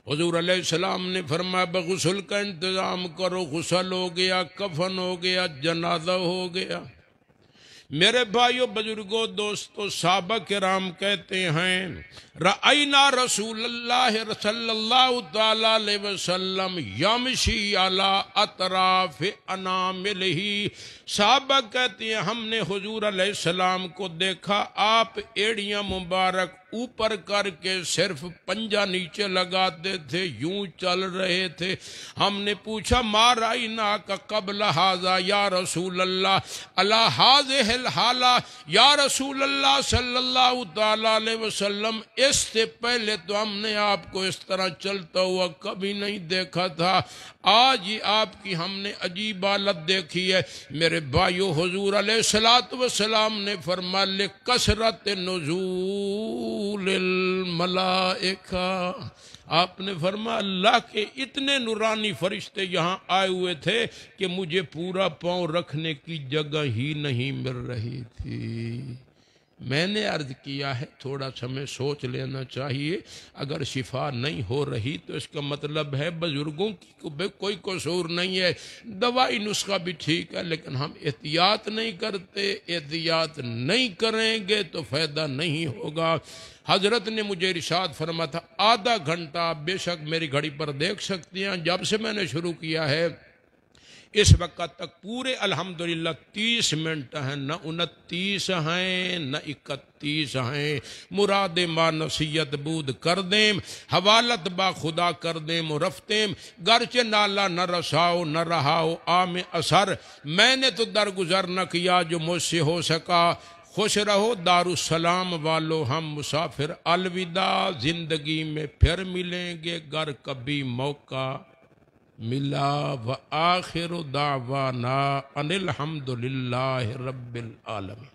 حضور علیہ السلام نے فرمایا بغسل کا انتظام کرو، غسل ہو گیا، کفن ہو گیا، جنازہ ہو گیا۔ میرے بھائیو، بزرگوں، دوستو، صحابہ کرام کہتے ہیں رأینا رسول اللہ صلی اللہ تعالی علیہ وسلم یمشی علی اطراف اناملہ، صحابہ کہتے ہیں ہم نے حضور علیہ السلام کو دیکھا آپ ایڑیاں مبارک اوپر کر کے صرف پنجہ نیچے لگاتے تھے، یوں چل رہے تھے۔ ہم نے پوچھا ما رأیناک قبل ھذا یا رسول اللہ الا ھذہ الحالہ، یا رسول اللہ صلی اللہ تعالی علیہ وسلم اس سے پہلے تو ہم نے آپ کو اس طرح چلتا ہوا کبھی نہیں دیکھا تھا، آج ہی آپ کی ہم نے عجیب حالت دیکھی ہے۔ میرے بھائیو، حضور علیہ السلام نے فرمایا لکثرت نزول الملائکہ، آپ نے فرمایا اللہ کے اتنے نورانی فرشتے یہاں آئے ہوئے تھے کہ مجھے پورا پاؤں رکھنے کی جگہ ہی نہیں مل رہی تھی۔ میں نے عرض کیا ہے تھوڑا سا میں سوچ لینا چاہیے، اگر شفا نہیں ہو رہی تو اس کا مطلب ہے بزرگوں کی کوئی قصور نہیں ہے، دوائی نسخہ بھی ٹھیک ہے، لیکن ہم احتیاط نہیں کرتے، احتیاط نہیں کریں گے تو فائدہ نہیں ہوگا۔ حضرت نے مجھے ارشاد فرمایا تھا آدھا گھنٹہ، بے شک میری گھڑی پر دیکھ سکتی ہیں، جب سے میں نے شروع کیا ہے اس وقت تک پورے الحمدللہ 30 منٹ ہیں، نہ 29 ہیں نہ 31 ہیں۔ مراد ما نصیحت بود کر دیم، حوالت با خدا کر دیم و رفتیم، گرچہ نالا نہ رساؤ نہ رہاؤ عام اثر، میں نے تو درگزر نہ کیا جو مجھ سے ہو سکا۔ خوش رہو دارالسلام والو، ہم مسافر الوداع، زندگی میں پھر ملیں گے گر کبھی موقع ملا۔ وآخر دعوانا ان الحمدللہ رب العالمین۔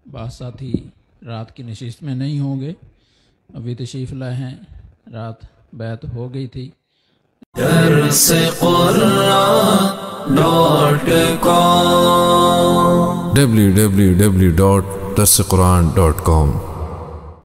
بعض ساتھی رات کی نشست میں نہیں ہوں گے، ابھی تشریف لائے ہیں، رات بیعت ہو گئی تھی۔ www.darsequran.com